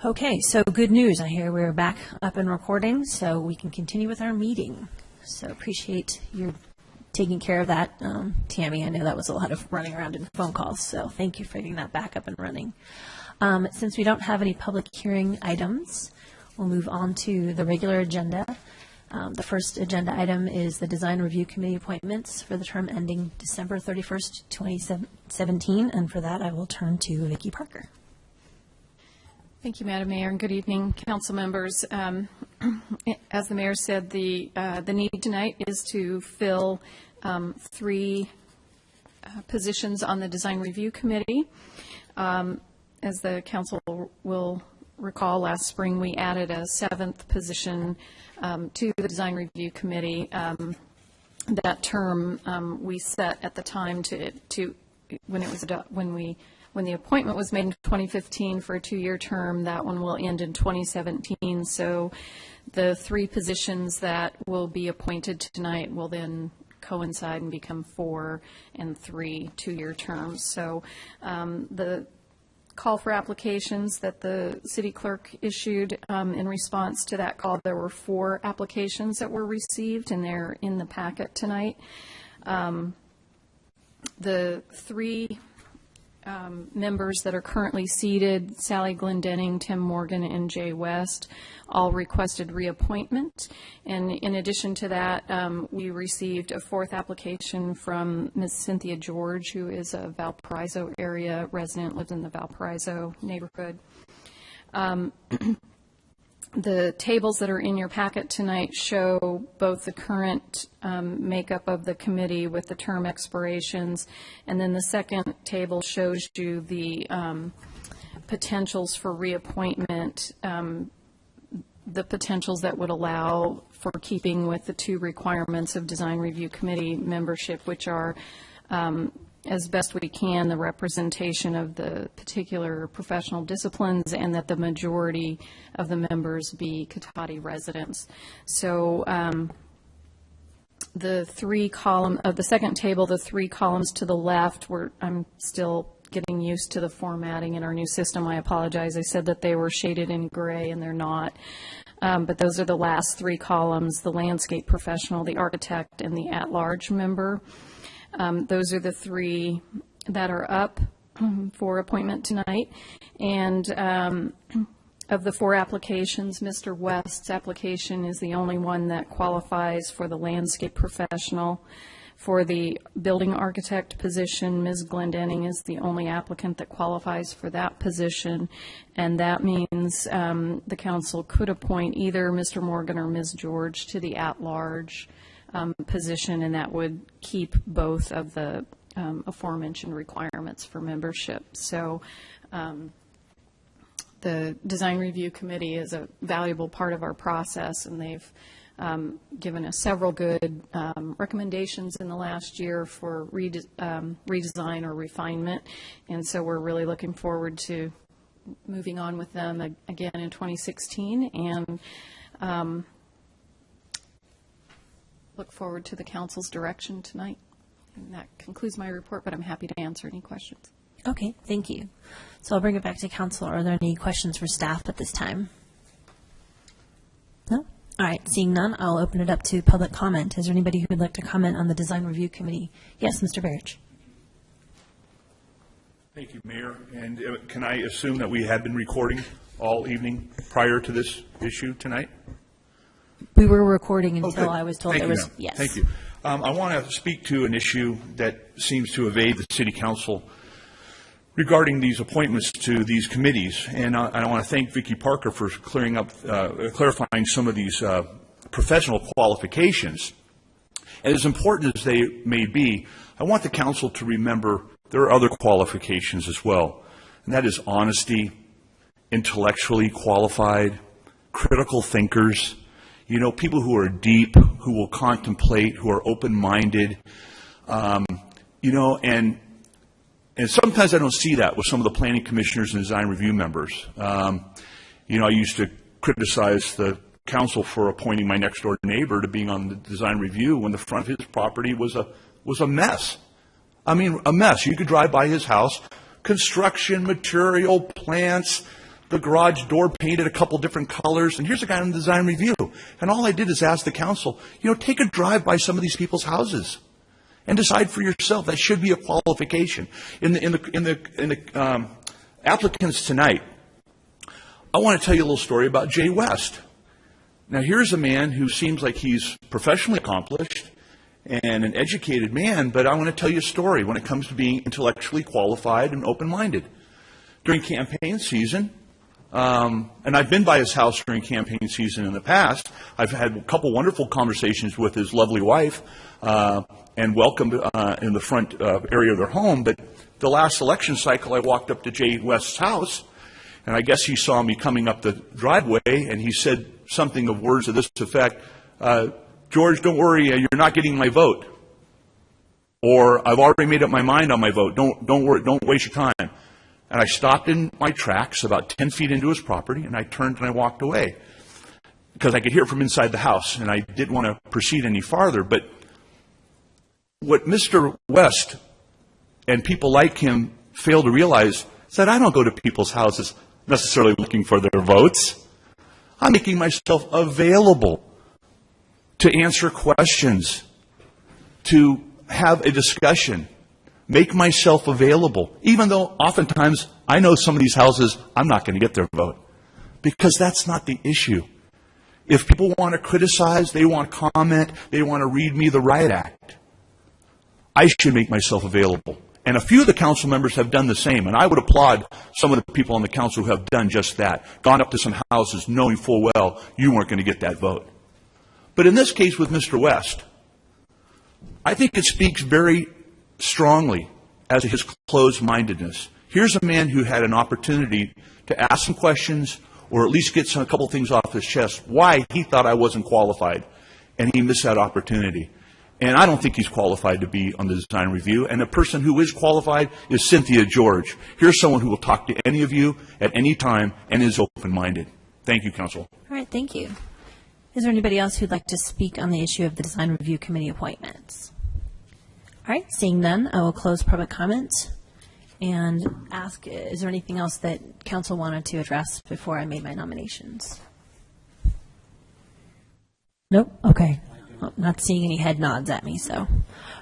Okay, so good news. I hear we're back up and recording, so we can continue with our meeting. So appreciate your taking care of that, Tammy. I know that was a lot of running around in phone calls, so thank you for getting that back up and running. Since we don't have any public hearing items, we'll move on to the regular agenda. The first agenda item is the Design Review Committee appointments for the term ending December 31st, 2017, and for that I will turn to Vicki Parker. Thank you, Madam Mayor, and good evening, council members. As the mayor said, the need tonight is to fill 3 positions on the Design Review Committee. As the council will recall, last spring we added a 7th position to the Design Review Committee. That term we set at the time to when the appointment was made in 2015 for a 2-year term. That one will end in 2017. So the 3 positions that will be appointed tonight will then coincide and become 4 and 3 2-year terms. So the call for applications that the city clerk issued in response to that call, there were 4 applications that were received, and they're in the packet tonight. The 3 members that are currently seated, Sally Glendenning, Tim Morgan, and Jay West, all requested reappointment. And in addition to that, we received a 4th application from Ms. Cynthia George, who is a Valparaiso area resident, lives in the Valparaiso neighborhood. The tables that are in your packet tonight show both the current makeup of the committee with the term expirations, and then the second table shows you the potentials for reappointment, the potentials that would allow for keeping with the 2 requirements of Design Review Committee membership, which are as best we can, the representation of the particular professional disciplines, and that the majority of the members be Cotati residents. So the 3 column of the second table, the 3 columns to the left, I'm still getting used to the formatting in our new system. I apologize. I said that they were shaded in gray, and they're not. But those are the last 3 columns: the landscape professional, the architect, and the at-large member. Those are the 3 that are up for appointment tonight. And of the 4 applications, Mr. West's application is the only one that qualifies for the landscape professional. For the building architect position, Ms. Glendenning is the only applicant that qualifies for that position. And that means the council could appoint either Mr. Morgan or Ms. George to the at-large position, and that would keep both of the aforementioned requirements for membership. So the Design Review Committee is a valuable part of our process, and they've given us several good recommendations in the last year for redesign or refinement, and so we're really looking forward to moving on with them again in 2016, and look forward to the council's direction tonight. And that concludes my report, but I'm happy to answer any questions. Okay, thank you. So I'll bring it back to council. Are there any questions for staff at this time? No? All right, seeing none, I'll open it up to public comment. Is there anybody who would like to comment on the Design Review Committee? Yes, Mr. Barrich. Thank you, Mayor. And can I assume that we had been recording all evening prior to this issue tonight? We were recording until I was told there was, yes. Thank you. I want to speak to an issue that seems to evade the City Council regarding these appointments to these committees. And I want to thank Vicki Parker for clarifying some of these professional qualifications. And as important as they may be, I want the Council to remember there are other qualifications as well. And that is honesty, intellectually qualified, critical thinkers, you know, people who are deep, who will contemplate, who are open-minded, you know, and sometimes I don't see that with some of the planning commissioners and design review members. You know, I used to criticize the council for appointing my next-door neighbor to being on the design review when the front of his property was a mess. I mean, a mess. You could drive by his house, construction, material, plants, the garage door painted a couple different colors, and here's a guy on the design review. And all I did is ask the council, take a drive by some of these people's houses and decide for yourself. That should be a qualification. In the applicants tonight, I want to tell you a little story about Jay West. Now, here's a man who seems like he's professionally accomplished and an educated man, but I want to tell you a story when it comes to being intellectually qualified and open-minded. During campaign season, and I've been by his house during campaign season in the past. I've had a couple wonderful conversations with his lovely wife and welcomed in the front area of their home. But the last election cycle, I walked up to Jay West's house, and I guess he saw me coming up the driveway, and he said something of words to this effect, George, don't worry, you're not getting my vote. Or, I've already made up my mind on my vote. Don't worry, don't waste your time. And I stopped in my tracks about 10 feet into his property, and I turned and I walked away because I could hear it from inside the house, and I didn't want to proceed any farther. But what Mr. West and people like him fail to realize is that I don't go to people's houses necessarily looking for their votes. I'm making myself available to answer questions, to have a discussion, make myself available, even though oftentimes I know some of these houses I'm not going to get their vote, because that's not the issue. If people want to criticize, they want to comment, they want to read me the riot act, I should make myself available. And a few of the council members have done the same, and I would applaud some of the people on the council who have done just that, gone up to some houses knowing full well you weren't going to get that vote. But in this case with Mr. West, I think it speaks very strongly as to his closed-mindedness. Here's a man who had an opportunity to ask some questions or at least get a couple things off his chest, why he thought I wasn't qualified, and he missed that opportunity. And I don't think he's qualified to be on the design review. And the person who is qualified is Cynthia George. Here's someone who will talk to any of you at any time and is open-minded. Thank you, Council. All right, thank you. Is there anybody else who'd like to speak on the issue of the design review committee appointments? All right, seeing none, I will close public comment and ask, is there anything else that council wanted to address before I made my nominations? Nope, okay. Oh, not seeing any head nods at me, so.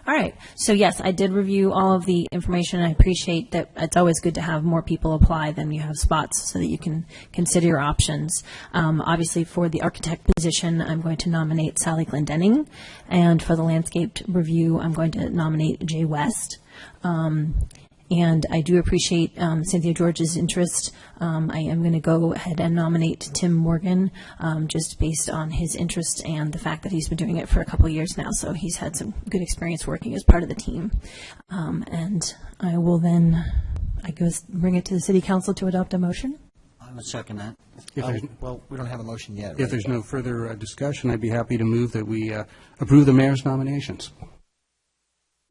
All right, so yes, I did review all of the information. I appreciate that it's always good to have more people apply than you have spots so that you can consider your options. Obviously, for the architect position, I'm going to nominate Sally Glendenning, and for the landscape review, I'm going to nominate Jay West. And I do appreciate Cynthia George's interest. I am going to go ahead and nominate Tim Morgan just based on his interest and the fact that he's been doing it for a couple of years now. So he's had some good experience working as part of the team. And I will then, I guess, bring it to the City Council to adopt a motion. I would second that. Well, we don't have a motion yet. If there's no further discussion, I'd be happy to move that we approve the mayor's nominations.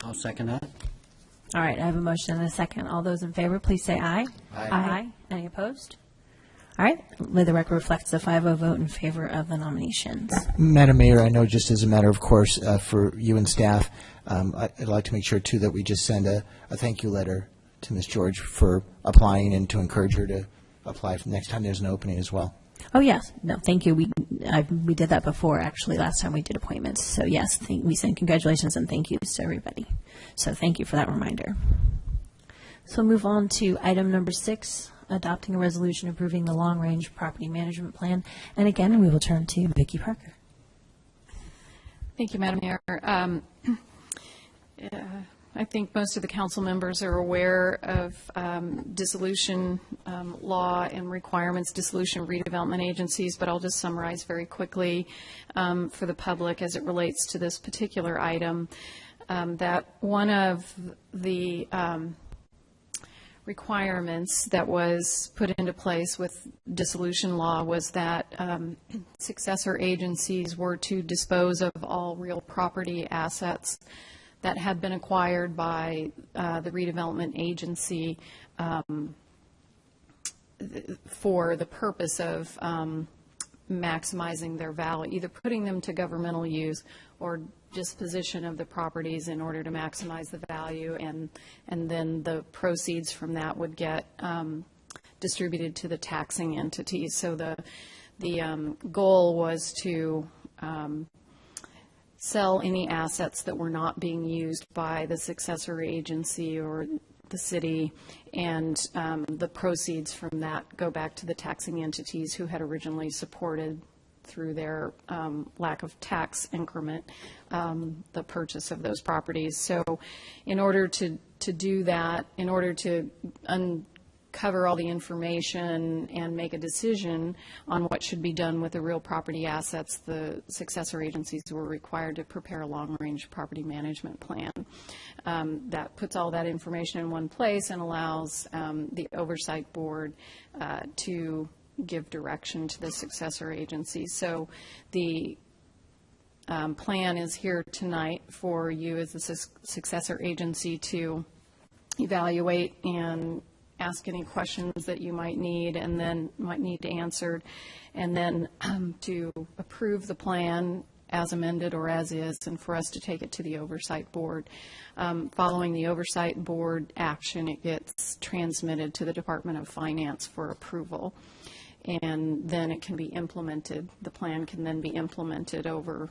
I'll second that. All right, I have a motion and a second. All those in favor, please say aye. Aye. Any opposed? All right, let the record reflects the 5-0 vote in favor of the nominations. Madam Mayor, I know just as a matter of course for you and staff, I'd like to make sure, too, that we just send a thank you letter to Ms. George for applying and to encourage her to apply for next time there's an opening as well. Oh, yes. No, thank you. We did that before, actually, last time we did appointments. So, yes, we send congratulations and thank yous to everybody. So thank you for that reminder. So we'll move on to item number 6, adopting a resolution approving the long-range property management plan. And again, we will turn to Vicki Parker. Thank you, Madam Mayor. I think most of the council members are aware of dissolution law and requirements, dissolution redevelopment agencies, but I'll just summarize very quickly for the public as it relates to this particular item, that one of the requirements that was put into place with dissolution law was that successor agencies were to dispose of all real property assets that had been acquired by the redevelopment agency for the purpose of maximizing their value, either putting them to governmental use or disposition of the properties in order to maximize the value, and then the proceeds from that would get distributed to the taxing entities. So the goal was to sell any assets that were not being used by the successor agency or the city, and the proceeds from that go back to the taxing entities who had originally supported, through their lack of tax increment, the purchase of those properties. So in order to do that, in order to uncover all the information and make a decision on what should be done with the real property assets, the successor agencies were required to prepare a long-range property management plan. That puts all that information in one place and allows the oversight board to give direction to the successor agency. So the plan is here tonight for you as the successor agency to evaluate and ask any questions that you might need and then might need answered, and then to approve the plan as amended or as is, and for us to take it to the oversight board. Following the oversight board action, it gets transmitted to the Department of Finance for approval, and then it can be implemented. The plan can then be implemented over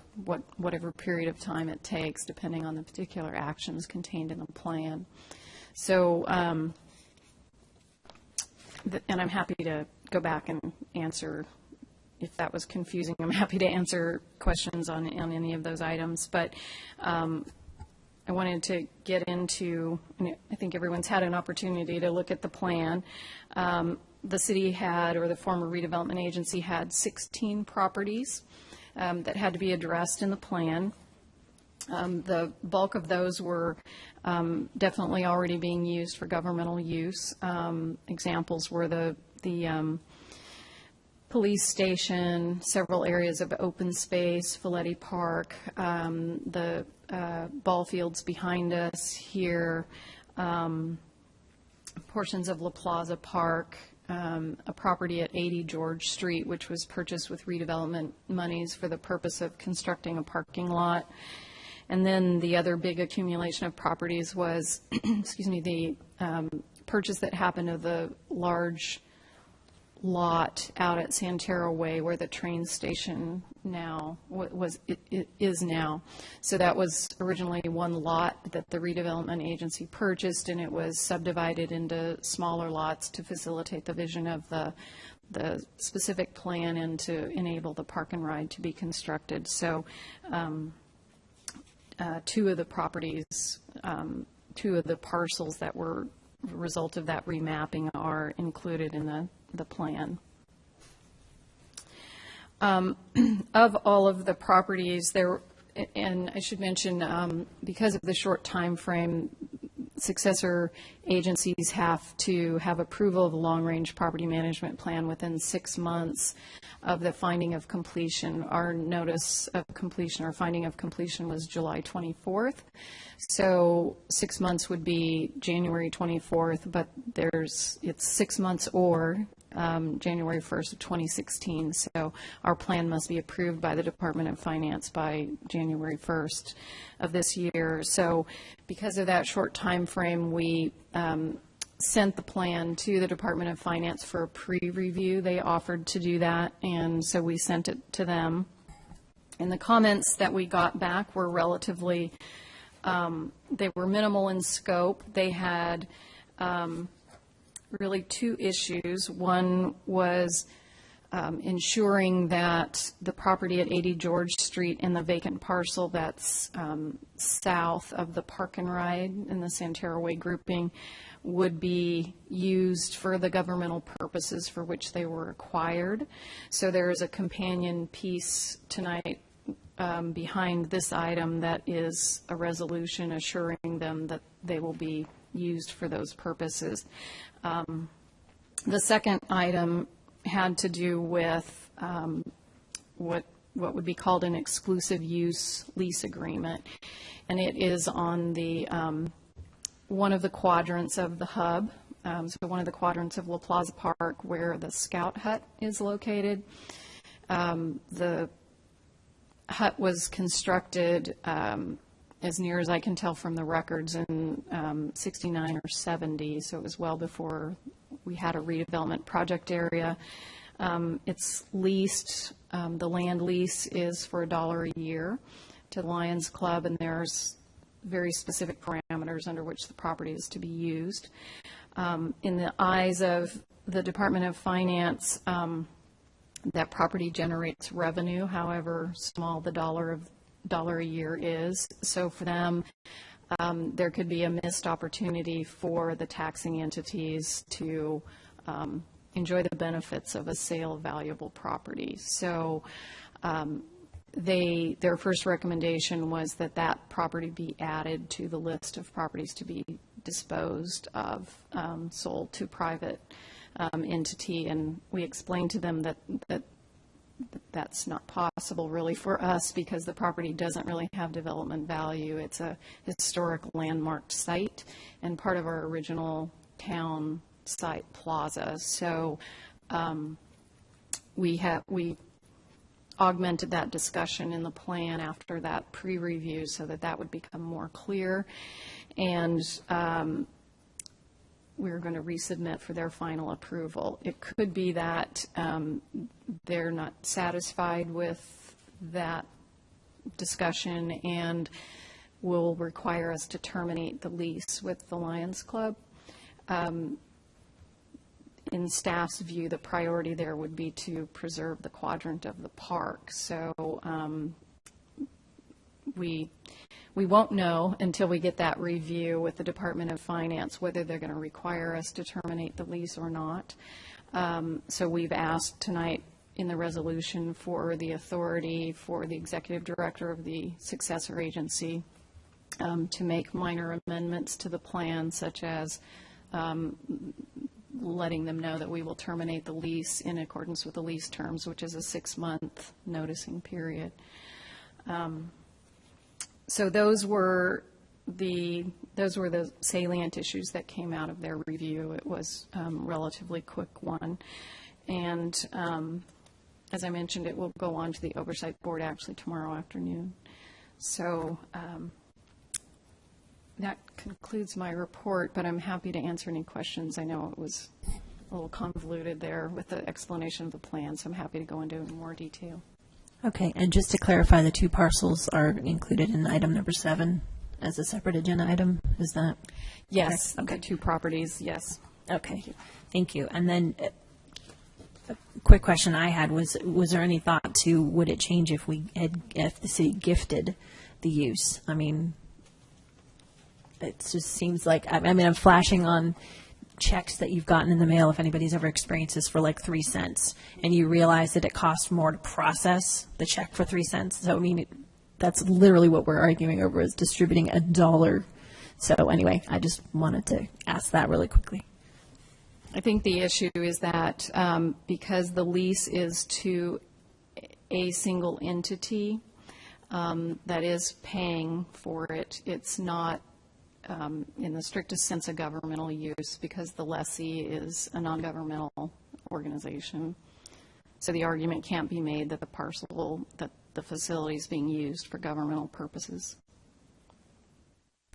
whatever period of time it takes, depending on the particular actions contained in the plan. So, and I'm happy to go back and answer if that was confusing. I'm happy to answer questions on any of those items, but I wanted to get into, and I think everyone's had an opportunity to look at the plan. The city had, or the former redevelopment agency had 16 properties that had to be addressed in the plan. The bulk of those were definitely already being used for governmental use. Examples were the police station, several areas of open space, Folletti Park, the ball fields behind us here, portions of La Plaza Park, a property at 80 George Street, which was purchased with redevelopment monies for the purpose of constructing a parking lot. And then the other big accumulation of properties was, excuse me, the purchase that happened of the large lot out at Santero Way where the train station now is now. So that was originally one lot that the redevelopment agency purchased, and it was subdivided into smaller lots to facilitate the vision of the specific plan and to enable the park and ride to be constructed. So two of the properties, two of the parcels that were a result of that remapping are included in the plan. Of all of the properties, there, and I should mention, because of the short time frame, successor agencies have to have approval of a long-range property management plan within 6 months of the finding of completion. Our notice of completion, our finding of completion was July 24th. So 6 months would be January 24th, but it's 6 months or January 1st of 2016. So our plan must be approved by the Department of Finance by January 1st of this year. So because of that short time frame, we sent the plan to the Department of Finance for a pre-review. They offered to do that, and so we sent it to them. And the comments that we got back were relatively, they were minimal in scope. They had really two issues. One was ensuring that the property at 80 George Street and the vacant parcel that's south of the Park and Ride in the Santero Way grouping would be used for the governmental purposes for which they were acquired. So there is a companion piece tonight behind this item that is a resolution assuring them that they will be used for those purposes. The second item had to do with what would be called an exclusive use lease agreement, and it is on the one of the quadrants of the hub, so one of the quadrants of La Plaza Park where the Scout Hut is located. The hut was constructed, as near as I can tell from the records, in 69 or 70, so it was well before we had a redevelopment project area. It's leased, the land lease is for $1 a year to the Lions Club, and there's very specific parameters under which the property is to be used. In the eyes of the Department of Finance, that property generates revenue, however small the $1 a year is. So for them, there could be a missed opportunity for the taxing entities to enjoy the benefits of a sale of valuable property. So their first recommendation was that that property be added to the list of properties to be disposed of, sold to private entity. And we explained to them that that's not possible really for us because the property doesn't really have development value. It's a historic landmarked site and part of our original town site plaza. So we augmented that discussion in the plan after that pre-review so that that would become more clear. And we're going to resubmit for their final approval. It could be that they're not satisfied with that discussion and will require us to terminate the lease with the Lions Club. In staff's view, the priority there would be to preserve the quadrant of the park. So we won't know until we get that review with the Department of Finance whether they're going to require us to terminate the lease or not. So we've asked tonight in the resolution for the authority for the executive director of the successor agency to make minor amendments to the plan, such as letting them know that we will terminate the lease in accordance with the lease terms, which is a 6-month noticing period. So those were the salient issues that came out of their review. It was a relatively quick one. And as I mentioned, it will go on to the Oversight Board actually tomorrow afternoon. So that concludes my report, but I'm happy to answer any questions. I know it was a little convoluted there with the explanation of the plan, so I'm happy to go into more detail. Okay, and just to clarify, the 2 parcels are included in item number 7 as a separate agenda item, is that? Yes, Okay. the 2 properties, yes. Okay, thank you. And then a quick question I had was there any thought to, would it change if the city gifted the use? I mean, it just seems like, I'm flashing on checks that you've gotten in the mail, if anybody's ever experienced this, for like 3 cents, and you realize that it costs more to process the check for 3 cents. So, I mean, that's literally what we're arguing over, is distributing $1. So anyway, I just wanted to ask that really quickly. I think the issue is that because the lease is to a single entity that is paying for it, it's not in the strictest sense a governmental use because the lessee is a non-governmental organization. So the argument can't be made that that the facility is being used for governmental purposes.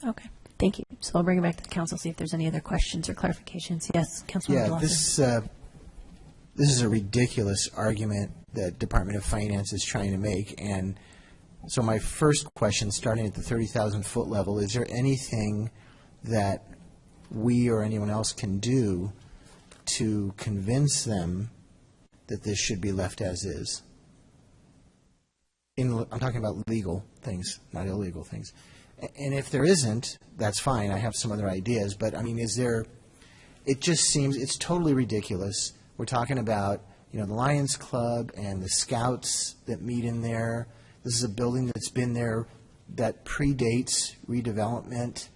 Okay, thank you. So I'll bring it back to the council, see if there's any other questions or clarifications. Yes, Councilman Velazquez. This is a ridiculous argument that Department of Finance is trying to make, and so my first question, starting at the 30,000-foot level, is there anything that we or anyone else can do to convince them that this should be left as is? I'm talking about legal things, not illegal things. And if there isn't, that's fine. I have some other ideas. But, I mean, it just seems, it's totally ridiculous. We're talking about, the Lions Club and the Scouts that meet in there. This is a building that's been there that predates redevelopment.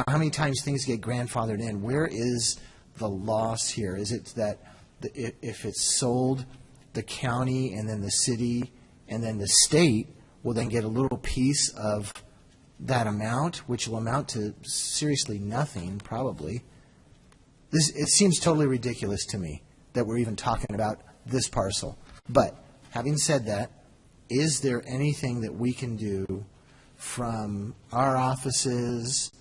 How many times things get grandfathered in? Where is the loss here? Is it that if it's sold, the county and then the city and then the state will then get a little piece of that amount, which will amount to seriously nothing, probably? It seems totally ridiculous to me that we're even talking about this parcel. But having said that, is there anything that we can do from our offices,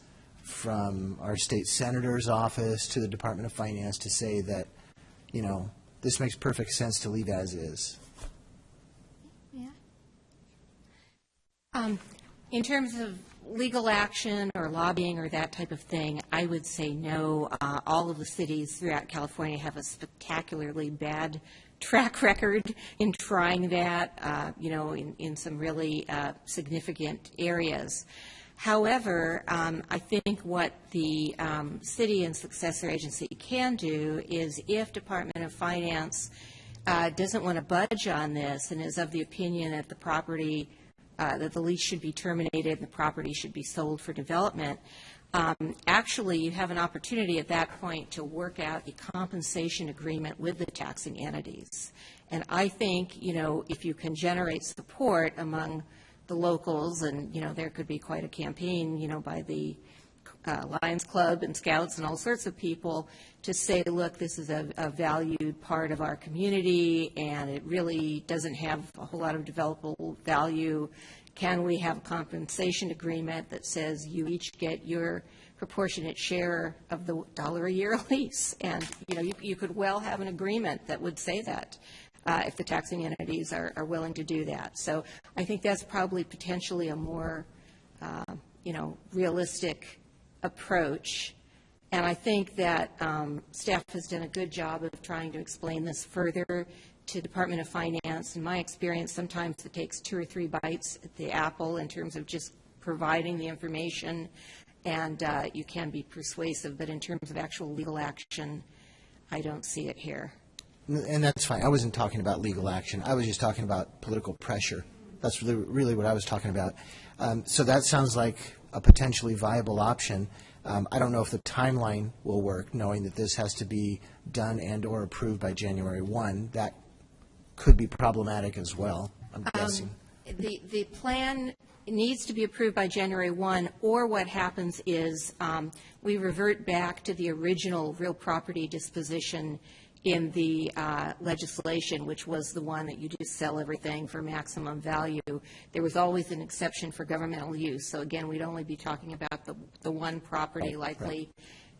from our state senator's office to the Department of Finance to say that, this makes perfect sense to leave as is. Yeah. In terms of legal action or lobbying or that type of thing, I would say no. All of the cities throughout California have a spectacularly bad track record in trying that, in some really significant areas. However, I think what the city and successor agency can do is if Department of Finance doesn't want to budge on this and is of the opinion that the property, that the lease should be terminated and the property should be sold for development, actually you have an opportunity at that point to work out a compensation agreement with the taxing entities. And I think, if you can generate support among the locals, and, there could be quite a campaign, by the Lions Club and Scouts and all sorts of people to say, look, this is a valued part of our community and it really doesn't have a whole lot of developable value. Can we have a compensation agreement that says you each get your proportionate share of the $1 a year lease? And, you could well have an agreement that would say that. If the taxing entities are willing to do that. So I think that's probably potentially a more, realistic approach. And I think that staff has done a good job of trying to explain this further to Department of Finance. In my experience, sometimes it takes 2 or 3 bites at the apple in terms of just providing the information, and you can be persuasive. But in terms of actual legal action, I don't see it here. And that's fine. I wasn't talking about legal action. I was just talking about political pressure. That's really what I was talking about. So that sounds like a potentially viable option. I don't know if the timeline will work, knowing that this has to be done and or approved by January 1. That could be problematic as well, I'm guessing. The plan needs to be approved by January 1, or what happens is we revert back to the original real property disposition in the legislation, which was the one that you just sell everything for maximum value. There was always an exception for governmental use. So again, we'd only be talking about the one property likely,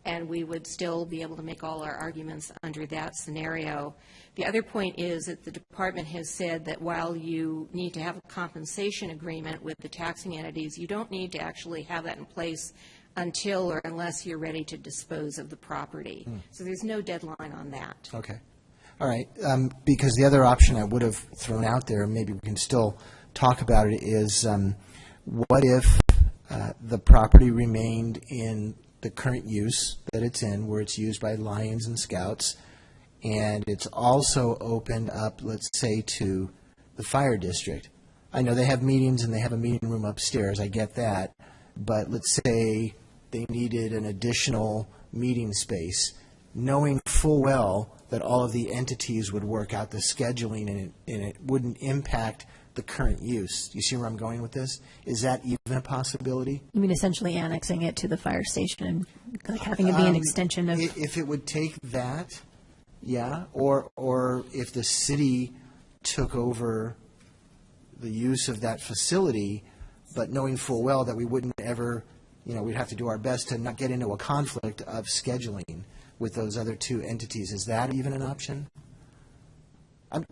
and we would still be able to make all our arguments under that scenario. The other point is that the department has said that while you need to have a compensation agreement with the taxing entities, you don't need to actually have that in place until or unless you're ready to dispose of the property. So there's no deadline on that. Okay. All right. Because the other option I would have thrown out there, maybe we can still talk about it, is what if the property remained in the current use that it's in, where it's used by Lions and Scouts, and it's also opened up, let's say, to the fire district. I know they have meetings and they have a meeting room upstairs. I get that. But let's say they needed an additional meeting space, knowing full well that all of the entities would work out the scheduling and it wouldn't impact the current use. You see where I'm going with this? Is that even a possibility? You mean essentially annexing it to the fire station and like having it be an extension of? If it would take that, yeah, or if the city took over the use of that facility, but knowing full well that we wouldn't ever, we'd have to do our best to not get into a conflict of scheduling with those other 2 entities. Is that even an option?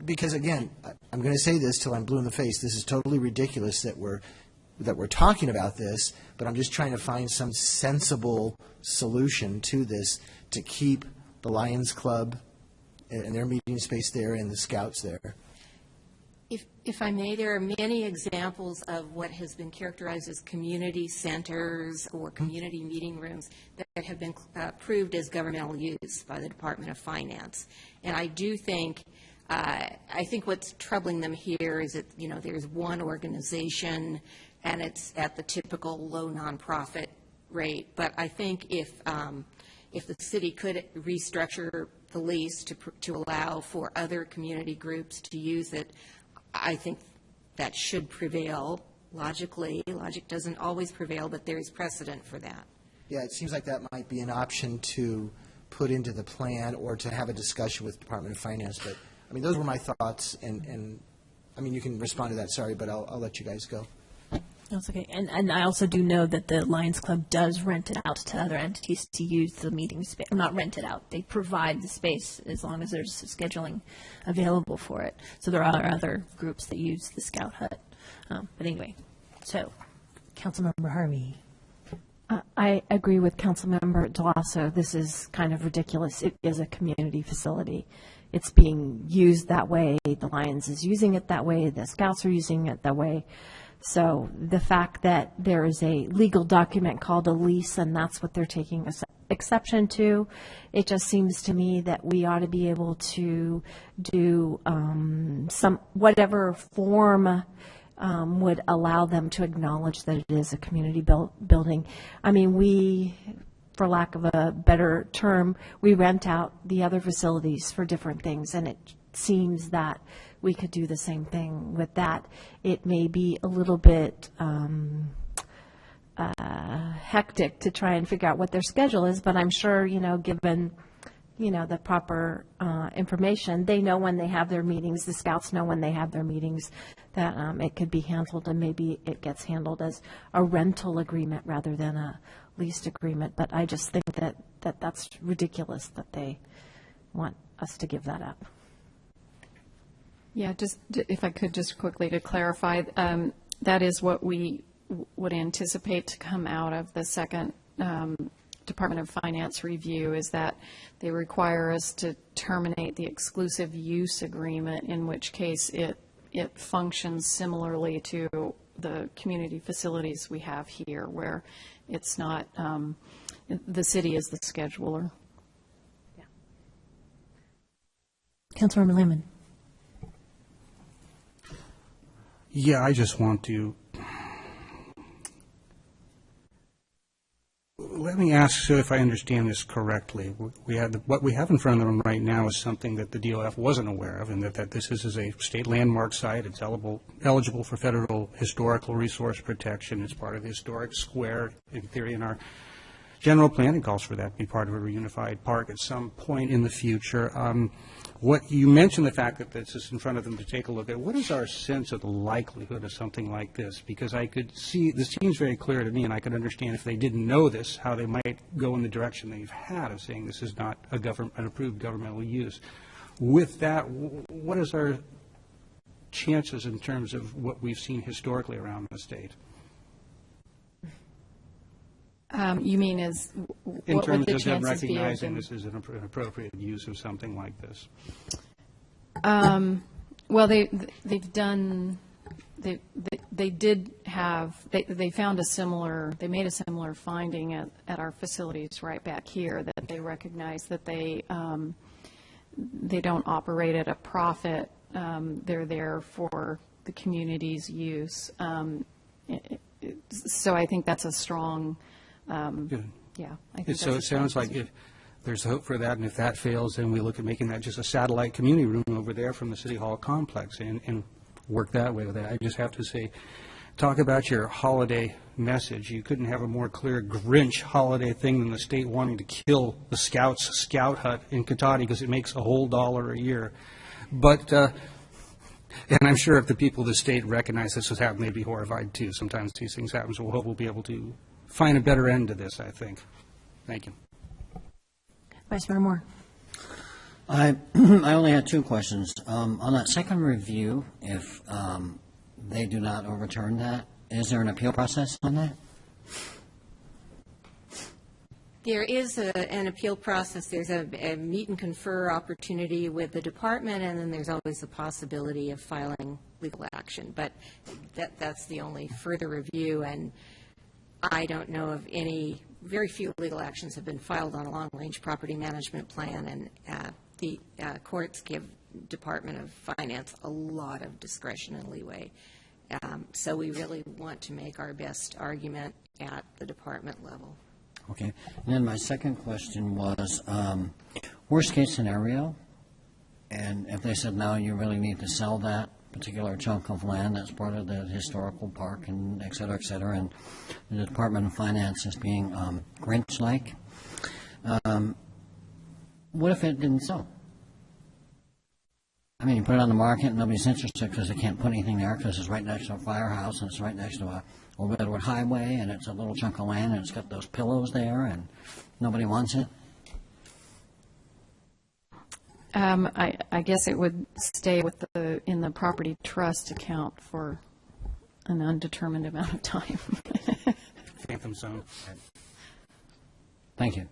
Because again, I'm going to say this till I'm blue in the face. This is totally ridiculous that we're talking about this, but I'm just trying to find some sensible solution to this to keep the Lions Club and their meeting space there and the Scouts there. If I may, there are many examples of what has been characterized as community centers or community meeting rooms that have been approved as governmental use by the Department of Finance. And I do think, what's troubling them here is that, there's one organization and it's at the typical low nonprofit rate. But I think if the city could restructure the lease to allow for other community groups to use it, I think that should prevail logically. Logic doesn't always prevail, but there is precedent for that. Yeah, it seems like that might be an option to put into the plan or to have a discussion with Department of Finance. But, those were my thoughts, and you can respond to that, sorry, but I'll let you guys go. That's okay. And I also do know that the Lions Club does rent it out to other entities to use the meeting space. Not rent it out. They provide the space as long as there's scheduling available for it. So there are other groups that use the Scout Hut. But anyway, so Councilmember Harvey. I agree with Councilmember Delasso. This is kind of ridiculous. It is a community facility. It's being used that way. The Lions is using it that way. The Scouts are using it that way. So the fact that there is a legal document called a lease and that's what they're taking exception to, it just seems to me that we ought to be able to do some whatever form would allow them to acknowledge that it is a community building. I mean, we, for lack of a better term, we rent out the other facilities for different things, and it seems that we could do the same thing with that. It may be a little bit hectic to try and figure out what their schedule is, but I'm sure, given, the proper information, they know when they have their meetings, the Scouts know when they have their meetings, that it could be handled, and maybe it gets handled as a rental agreement rather than a leased agreement. But I just think that's ridiculous that they want us to give that up. Yeah, just if I could just quickly to clarify, that is what we would anticipate to come out of the second Department of Finance review, is that they require us to terminate the exclusive use agreement, in which case it functions similarly to the community facilities we have here, where it's not, the city is the scheduler. Yeah. Councilmember Lamon. Yeah, I just want to, let me ask, so if I understand this correctly, what we have in front of them right now is something that the DOF wasn't aware of, and that this is a state landmark site. It's eligible for federal historical resource protection. It's part of the historic square, in theory, in our general plan. It calls for that to be part of a reunified park at some point in the future. What you mentioned, the fact that this is in front of them to take a look at, what is our sense of the likelihood of something like this? Because I could see, this seems very clear to me, and I could understand if they didn't know this, how they might go in the direction they've had of saying this is not an approved governmental use. With that, what is our chances in terms of what we've seen historically around the state? You mean as In what would terms the of them chances be of recognizing them? this is an appropriate use of something like this? Well, they've done. They did have. They found a similar. They made a similar finding at our facilities right back here, that they recognize that they don't operate at a profit. They're there for the community's use. So I think that's a strong. Good. Yeah. I think So that's a it strong sounds like position. if there's hope for that, and if that fails, then we look at making that just a satellite community room over there from the City Hall complex and work that way with it. I just have to say, talk about your holiday message. You couldn't have a more clear Grinch holiday thing than the state wanting to kill the Scouts' Scout Hut in Cotati because it makes a whole $1 a year. But, and I'm sure if the people of the state recognize this has happened, they'd be horrified too. Sometimes these things happen, so we'll hope we'll be able to find a better end to this, I think. Thank you. Vice Mayor Moore. I only had two questions. On that second review, if they do not overturn that, is there an appeal process on that? There is an appeal process. There's a meet and confer opportunity with the department, and then there's always the possibility of filing legal action. But that's the only further review, and I don't know of any, very few legal actions have been filed on a long-range property management plan, and the courts give Department of Finance a lot of discretion and leeway. So we really want to make our best argument at the department level. Okay. And then my second question was, worst-case scenario, and if they said, no, you really need to sell that particular chunk of land that's part of the historical park and et cetera, and the Department of Finance is being Grinch-like, what if it didn't sell? I mean, you put it on the market and nobody's interested because they can't put anything there because it's right next to a firehouse and it's right next to a Redwood Highway and it's a little chunk of land and it's got those pillows there and nobody wants it. I guess it would stay with in the property trust account for an undetermined amount of time. Phantom zone. Thank you.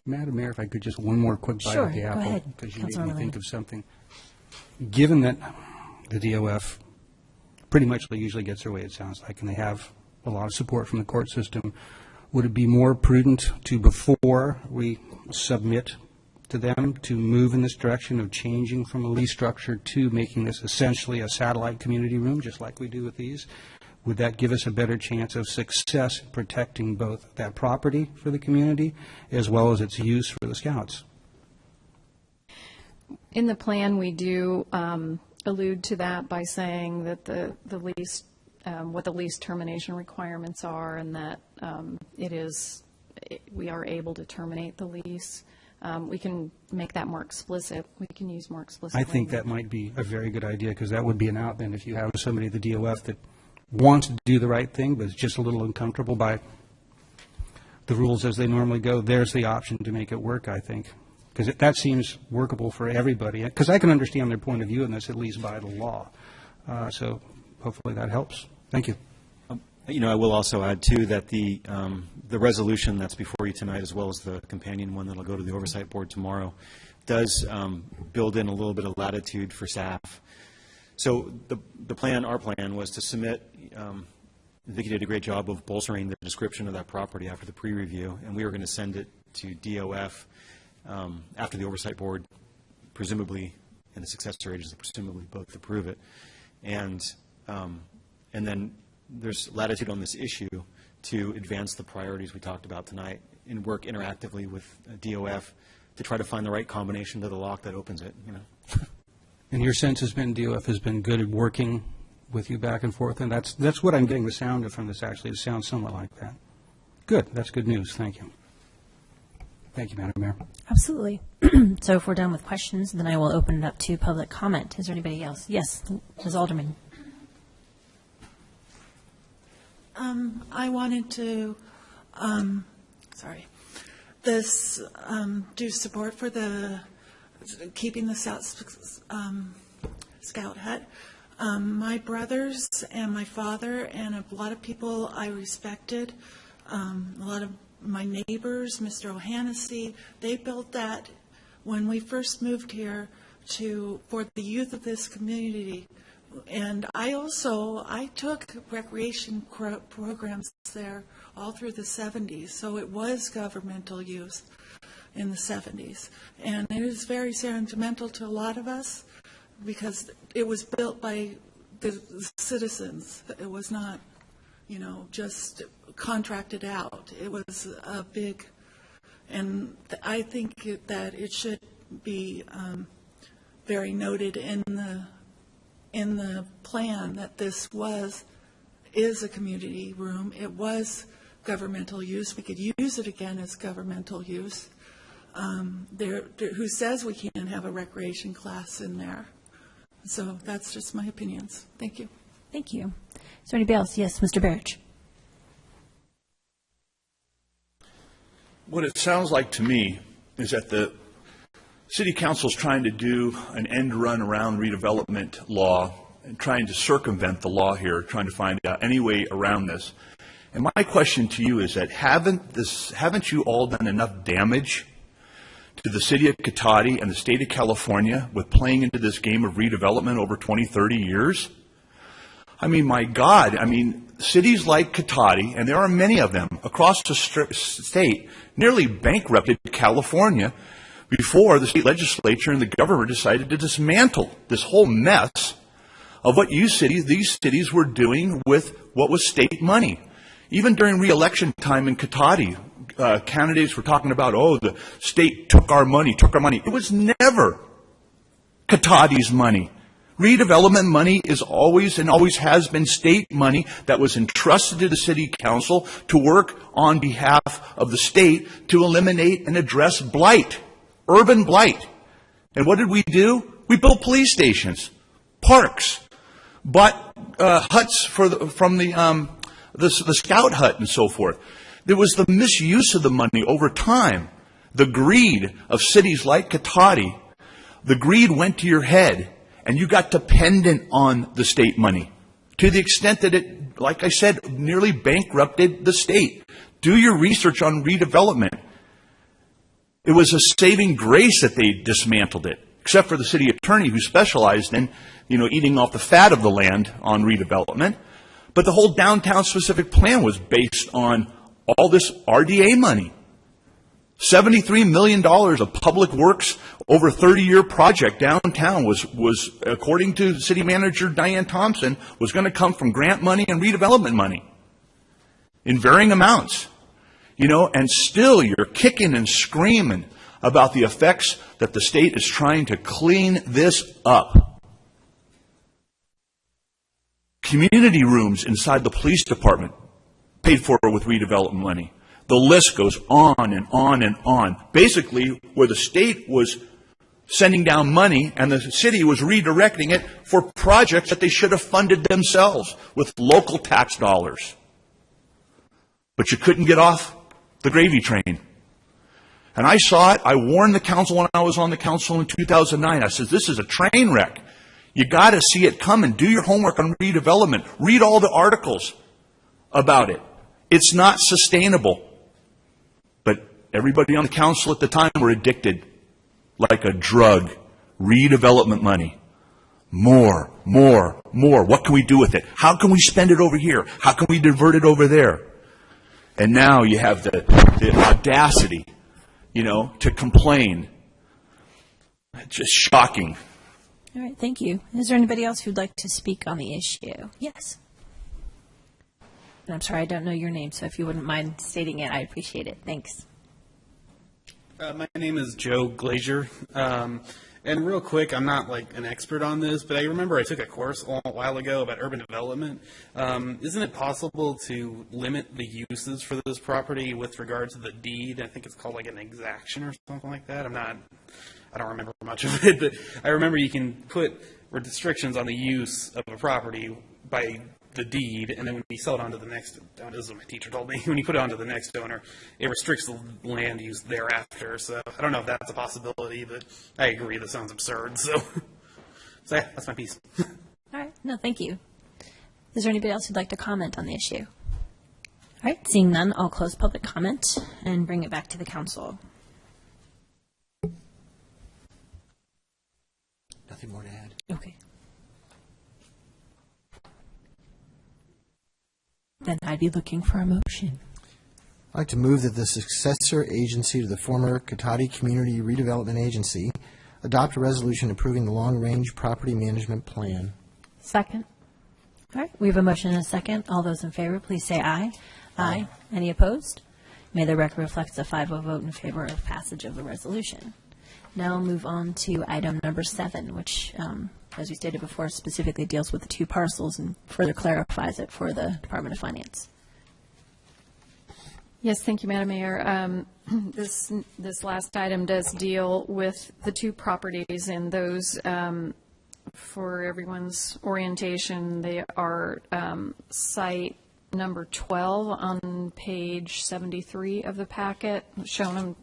Madam Mayor, if I could just one more quick bite Sure, at the go apple. ahead, Because you made Councilor me think Lane. of something. Given that the DOF pretty much usually gets their way, it sounds like, and they have a lot of support from the court system, would it be more prudent to, before we submit to them, to move in this direction of changing from a lease structure to making this essentially a satellite community room, just like we do with these? Would that give us a better chance of success in protecting both that property for the community as well as its use for the Scouts? In the plan, we do allude to that by saying that the lease, what the lease termination requirements are, and that we are able to terminate the lease. We can make that more explicit. We can use more explicit I think that language. might be a very good idea, because that would be an out then if you have somebody at the DOF that wants to do the right thing, but is just a little uncomfortable by the rules as they normally go. There's the option to make it work, I think, because that seems workable for everybody. Because I can understand their point of view in this, at least by the law. So hopefully that helps. Thank you. I will also add, too, that the resolution that's before you tonight, as well as the companion one that'll go to the Oversight Board tomorrow, does build in a little bit of latitude for staff. So our plan was to submit, Vicki did a great job of bolstering the description of that property after the pre-review, and we were going to send it to DOF after the Oversight Board, presumably, and the successor agency presumably both approve it. And then there's latitude on this issue to advance the priorities we talked about tonight and work interactively with DOF to try to find the right combination to the lock that opens it, And your sense has been DOF has been good at working with you back and forth, and that's what I'm getting the sound of from this, actually. It sounds somewhat like that. Good. That's good news. Thank you. Thank you, Madam Mayor. Absolutely. So if we're done with questions, then I will open it up to public comment. Is there anybody else? Yes, Ms. Alderman. I wanted to, do support for keeping the Scout Hut. My brothers and my father and a lot of people I respected, a lot of my neighbors, Mr. O'Hannessy, they built that when we first moved here for the youth of this community. And I took recreation programs there all through the 70s, so it was governmental use in the 70s. And it is very sentimental to a lot of us because it was built by the citizens. It was not, just contracted out. It was a big, and I think that it should be very noted in the plan that this is a community room. It was governmental use. We could use it again as governmental use. Who says we can't have a recreation class in there? So that's just my opinions. Thank you. Thank you. Is there anybody else? Yes, Mr. Barrich. What it sounds like to me is that the City Council is trying to do an end run around redevelopment law and trying to circumvent the law here, trying to find out any way around this. And my question to you is that haven't you all done enough damage to the city of Cotati and the state of California with playing into this game of redevelopment over 20, 30 years? I mean, my God, cities like Cotati, and there are many of them across the state, nearly bankrupted California before the state legislature and the governor decided to dismantle this whole mess of what these cities were doing with what was state money. Even during re-election time in Cotati, candidates were talking about, the state took our money. It was never Cotati's money. Redevelopment money is always and always has been state money that was entrusted to the city council to work on behalf of the state to eliminate and address blight, urban blight. And what did we do? We built police stations, parks, bought huts from the scout hut and so forth. There was the misuse of the money over time, the greed of cities like Cotati. The greed went to your head, and you got dependent on the state money to the extent that it, like I said, nearly bankrupted the state. Do your research on redevelopment. It was a saving grace that they dismantled it, except for the city attorney who specialized in, eating off the fat of the land on redevelopment. But the whole downtown specific plan was based on all this RDA money. $73 million of public works over a 30-year project downtown was, according to city manager Diane Thompson, was going to come from grant money and redevelopment money in varying amounts. And still you're kicking and screaming about the effects that the state is trying to clean this up. Community rooms inside the police department paid for with redevelopment money. The list goes on and on and on. Basically, where the state was sending down money and the city was redirecting it for projects that they should have funded themselves with local tax dollars. But you couldn't get off the gravy train. And I saw it. I warned the council when I was on the council in 2009. I said, this is a train wreck. You got to see it coming. Do your homework on redevelopment. Read all the articles about it. It's not sustainable. But everybody on the council at the time were addicted like a drug. Redevelopment money. More. What can we do with it? How can we spend it over here? How can we divert it over there? And now you have the audacity, to complain. It's just shocking. All right, thank you. Is there anybody else who'd like to speak on the issue? Yes. And I'm sorry, I don't know your name, so if you wouldn't mind stating it, I'd appreciate it. Thanks. My name is Joe Glazier. And real quick, I'm not like an expert on this, but I remember I took a course a while ago about urban development. Isn't it possible to limit the uses for this property with regard to the deed? I think it's called like an exaction or something like that. I don't remember much of it, but I remember you can put restrictions on the use of a property by the deed, and then when you sell it on to the next owner, this is what my teacher told me, when you put it on to the next owner, it restricts the land use thereafter. So I don't know if that's a possibility, but I agree that sounds absurd. So yeah, that's my piece. All right. No, thank you. Is there anybody else who'd like to comment on the issue? All right. Seeing none, I'll close public comment and bring it back to the council. Nothing more to add. Okay. Then I'd be looking for a motion. I'd like to move that the successor agency to the former Cotati Community Redevelopment Agency adopt a resolution approving the long-range property management plan. Second. All right. We have a motion and a second. All those in favor, please say aye. Aye. Any opposed? May the record reflect a 5-0 vote in favor of passage of the resolution. Now we'll move on to item number 7, which, as we stated before, specifically deals with the 2 parcels and further clarifies it for the Department of Finance. Yes, thank you, Madam Mayor. This last item does deal with the 2 properties, and those, for everyone's orientation, they are site number 12 on page 73 of the packet, shown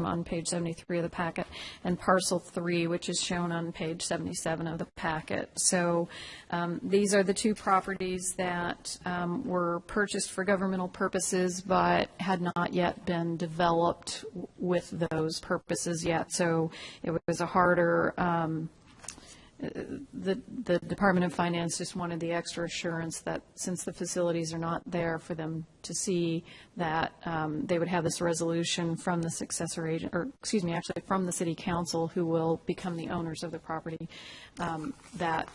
on page 73 of the packet, and parcel 3, which is shown on page 77 of the packet. So these are the 2 properties that were purchased for governmental purposes but had not yet been developed with those purposes yet. So it was a harder the Department of Finance just wanted the extra assurance that since the facilities are not there for them to see, that they would have this resolution from the successor agent, or excuse me, actually from the City Council, who will become the owners of the property, that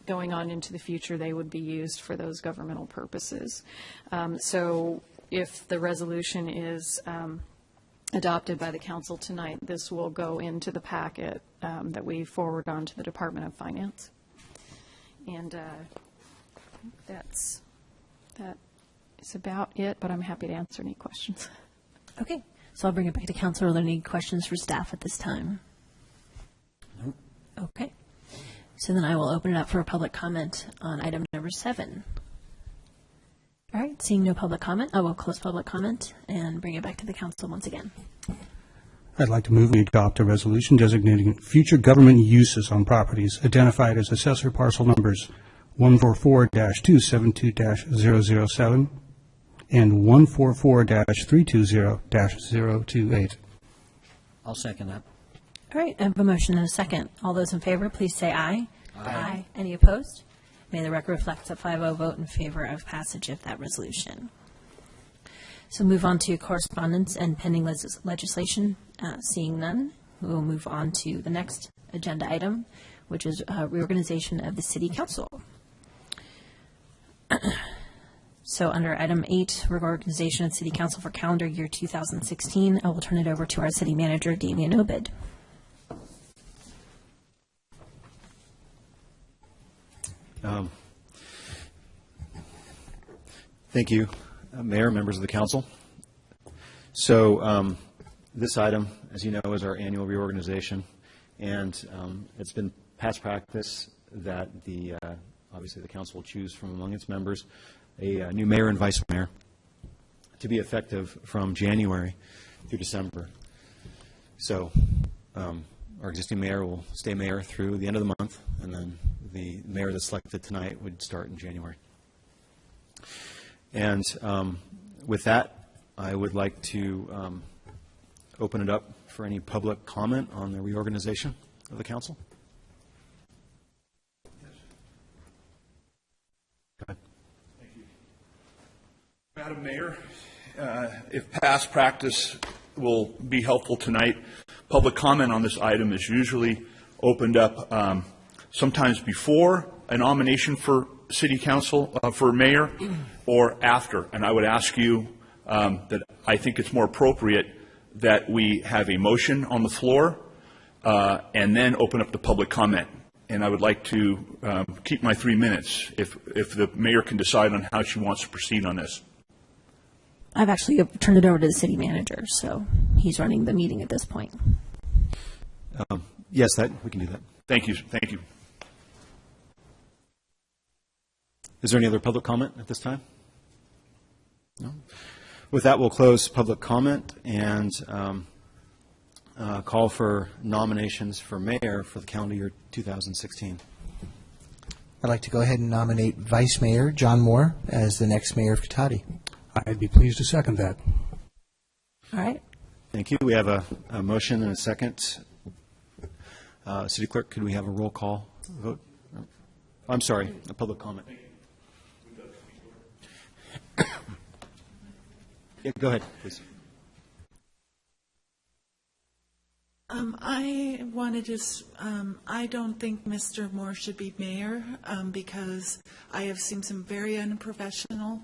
going on into the future they would be used for those governmental purposes. So if the resolution is adopted by the council tonight, this will go into the packet that we forward on to the Department of Finance. And that is about it, but I'm happy to answer any questions. Okay, so I'll bring it back to council. Are there any questions for staff at this time? Nope. Okay. So then I will open it up for a public comment on item number 7. All right, seeing no public comment, I will close public comment and bring it back to the council once again. I'd like to move we adopt a resolution designating future government uses on properties identified as assessor parcel numbers 144-272-007 and 144-320-028. I'll second that. All right, I have a motion and a second. All those in favor, please say aye. Aye. Any opposed? May the record reflect a 5-0 vote in favor of passage of that resolution. So move on to correspondence and pending legislation. Seeing none, we will move on to the next agenda item, which is reorganization of the City Council. So under item 8, reorganization of City Council for calendar year 2016, I will turn it over to our City Manager, Damian Obid. Thank you, Mayor, members of the council. So this item, as you know, is our annual reorganization, and it's been past practice that obviously the council will choose from among its members a new mayor and vice mayor to be effective from January through December. So our existing mayor will stay mayor through the end of the month, and then the mayor that's selected tonight would start in January. And with that, I would like to open it up for any public comment on the reorganization of the council. Go ahead. Thank you. Madam Mayor, if past practice will be helpful tonight, public comment on this item is usually opened up sometimes before a nomination for City Council, for mayor, or after. And I would ask you that I think it's more appropriate that we have a motion on the floor and then open up the public comment. And I would like to keep my 3 minutes if the mayor can decide on how she wants to proceed on this. I've actually turned it over to the city manager, so he's running the meeting at this point. Yes, we can do that. Thank you. Thank you. Is there any other public comment at this time? No? With that, we'll close public comment and call for nominations for mayor for the calendar year 2016. I'd like to go ahead and nominate Vice Mayor John Moore as the next mayor of Cotati. I'd be pleased to second that. All right. Thank you. We have a motion and a second. City Clerk, could we have a roll call vote? I'm sorry, a public comment. Yeah, go ahead, please. I want to just, I don't think Mr. Moore should be mayor because I have seen some very unprofessional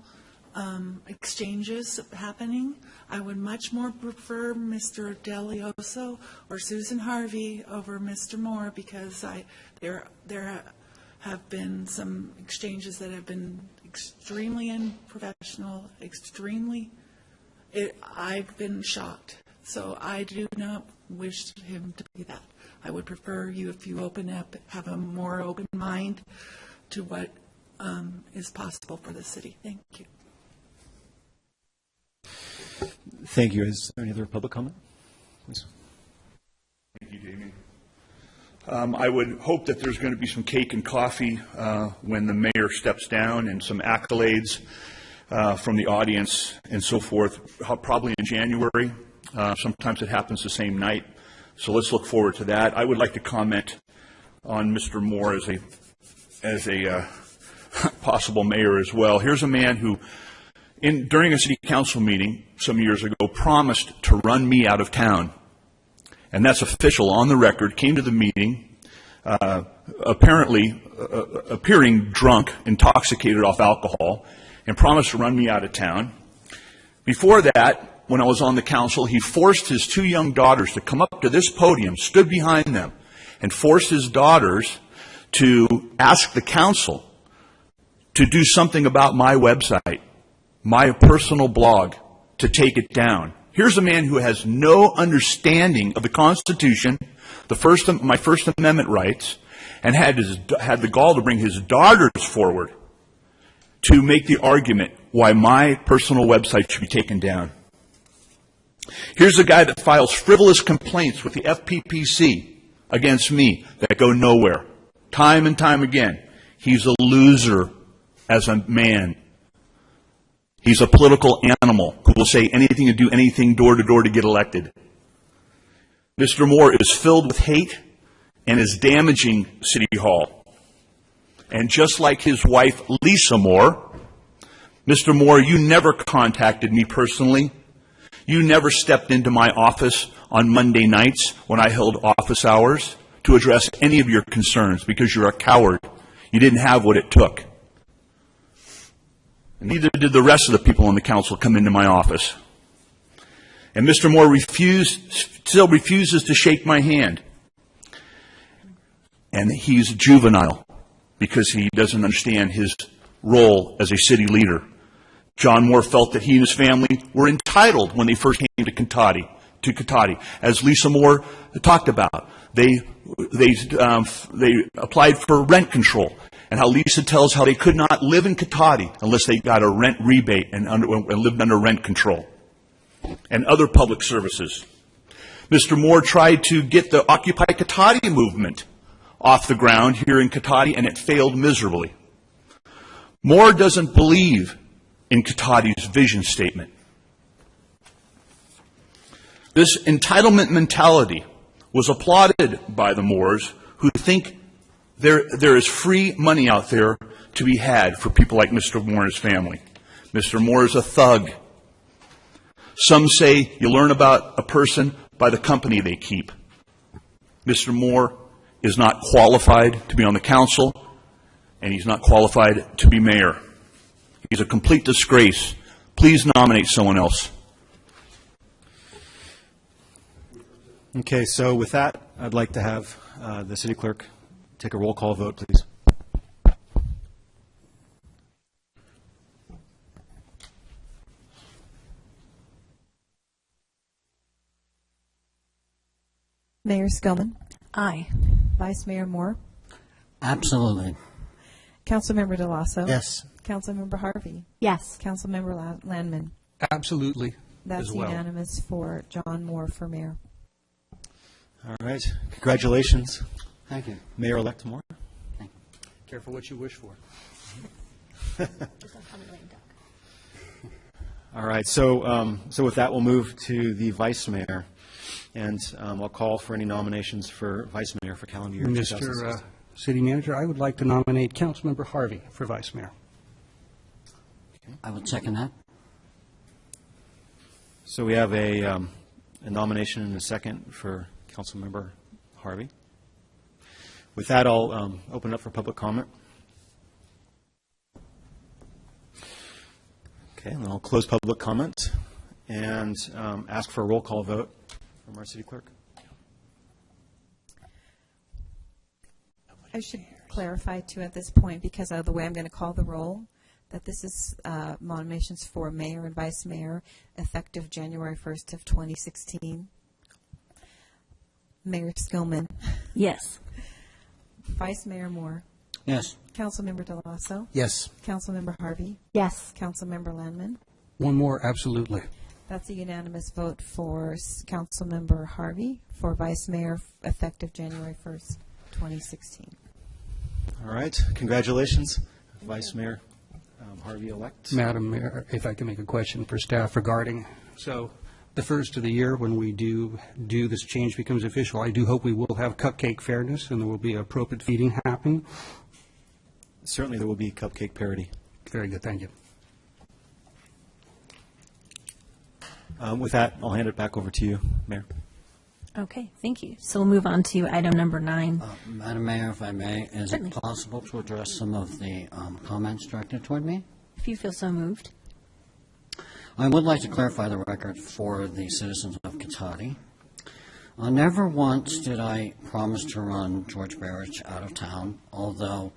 exchanges happening. I would much more prefer Mr. Delioso or Susan Harvey over Mr. Moore because there have been some exchanges that have been extremely unprofessional, I've been shocked. So I do not wish him to be that. I would prefer if you open up, have a more open mind to what is possible for the city. Thank you. Thank you. Is there any other public comment? Please. Thank you, Damien. I would hope that there's going to be some cake and coffee when the mayor steps down and some accolades from the audience and so forth, probably in January. Sometimes it happens the same night. So let's look forward to that. I would like to comment on Mr. Moore as a possible mayor as well. Here's a man who, during a city council meeting some years ago, promised to run me out of town. And that's official on the record, came to the meeting, apparently appearing drunk, intoxicated off alcohol, and promised to run me out of town. Before that, when I was on the council, he forced his 2 young daughters to come up to this podium, stood behind them, and forced his daughters to ask the council to do something about my website, my personal blog, to take it down. Here's a man who has no understanding of the Constitution, my First Amendment rights, and had the gall to bring his daughters forward to make the argument why my personal website should be taken down. Here's a guy that files frivolous complaints with the FPPC against me that go nowhere, time and time again. He's a loser as a man. He's a political animal who will say anything and do anything door to door to get elected. Mr. Moore is filled with hate and is damaging City Hall. And just like his wife, Lisa Moore, Mr. Moore, you never contacted me personally. You never stepped into my office on Monday nights when I held office hours to address any of your concerns because you're a coward. You didn't have what it took. And neither did the rest of the people on the council come into my office. And Mr. Moore still refuses to shake my hand. And he's juvenile because he doesn't understand his role as a city leader. John Moore felt that he and his family were entitled when they first came to Cotati. As Lisa Moore talked about, they applied for rent control, and how Lisa tells how they could not live in Cotati unless they got a rent rebate and lived under rent control, and other public services. Mr. Moore tried to get the Occupy Cotati movement off the ground here in Cotati, and it failed miserably. Moore doesn't believe in Cotati's vision statement. This entitlement mentality was applauded by the Moores, who think there is free money out there to be had for people like Mr. Moore and his family. Mr. Moore is a thug. Some say you learn about a person by the company they keep. Mr. Moore is not qualified to be on the council, and he's not qualified to be mayor. He's a complete disgrace. Please nominate someone else. Okay, so with that, I'd like to have the city clerk take a roll call vote, please. Mayor Skillman. Aye. Vice Mayor Moore. Absolutely. Councilmember DeLasso. Yes. Councilmember Harvey. Yes. Councilmember Landman. Absolutely. That's as well. unanimous for John Moore for mayor. All right. Congratulations, Thank you. Mayor-elect Moore. Careful what you wish for. All right. So with that, we'll move to the vice mayor, and I'll call for any nominations for vice mayor for calendar year 2016. Mr. City Manager, I would like to nominate Councilmember Harvey for vice mayor. I would second that. So we have a nomination and a second for Councilmember Harvey. With that, I'll open up for public comment. Okay, and then I'll close public comment and ask for a roll call vote from our city clerk. I should clarify, too, at this point, because of the way I'm going to call the roll, that this is nominations for mayor and vice mayor effective January 1st of 2016. Mayor Skillman. Yes. Vice Mayor Moore. Yes. Councilmember DeLasso. Yes. Councilmember Harvey. Yes. Councilmember Landman. One more, absolutely. That's a unanimous vote for Councilmember Harvey for vice mayor effective January 1st, 2016. All right. Congratulations, Vice Mayor Harvey-elect. Madam Mayor, if I can make a question for staff regarding, so the first of the year when we do this change becomes official, I do hope we will have cupcake fairness and there will be appropriate feeding happening. Certainly there will be cupcake parity. Very good, thank you. With that, I'll hand it back over to you, Mayor. Okay, thank you. So we'll move on to item number 9. Madam Mayor, if I may, is Certainly. it possible to address some of the comments directed toward me? If you feel so moved. I would like to clarify the record for the citizens of Cotati. Never once did I promise to run George Barrich out of town, although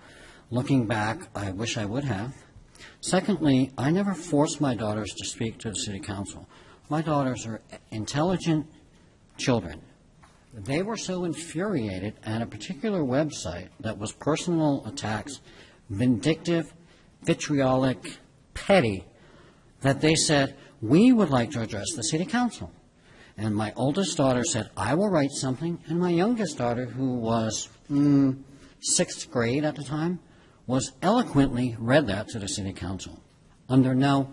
looking back, I wish I would have. Secondly, I never forced my daughters to speak to the city council. My daughters are intelligent children. They were so infuriated at a particular website that was personal attacks, vindictive, vitriolic, petty, that they said, we would like to address the city council. And my oldest daughter said, I will write something. And my youngest daughter, who was sixth grade at the time, was eloquently read that to the city council under no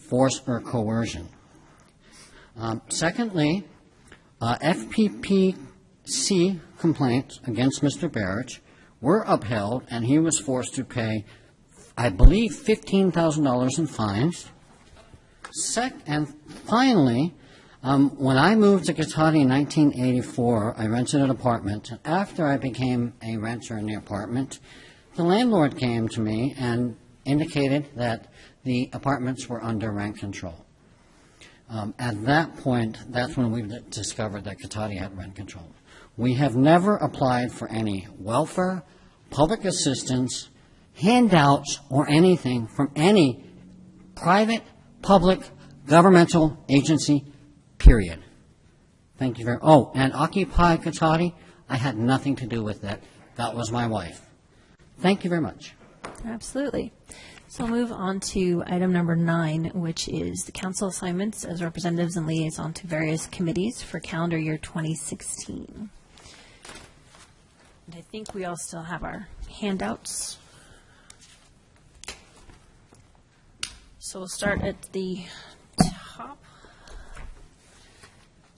force or coercion. Secondly, FPPC complaints against Mr. Barrich were upheld, and he was forced to pay, I believe, $15,000 in fines. And finally, when I moved to Cotati in 1984, I rented an apartment. After I became a renter in the apartment, the landlord came to me and indicated that the apartments were under rent control. At that point, that's when we discovered that Cotati had rent control. We have never applied for any welfare, public assistance, handouts, or anything from any private, public, governmental agency, period. Thank you very much. Oh, and Occupy Cotati, I had nothing to do with that. That was my wife. Thank you very much. Absolutely. So we'll move on to item number 9, which is the council assignments as representatives and liaison to various committees for calendar year 2016. And I think we all still have our handouts. So we'll start at the top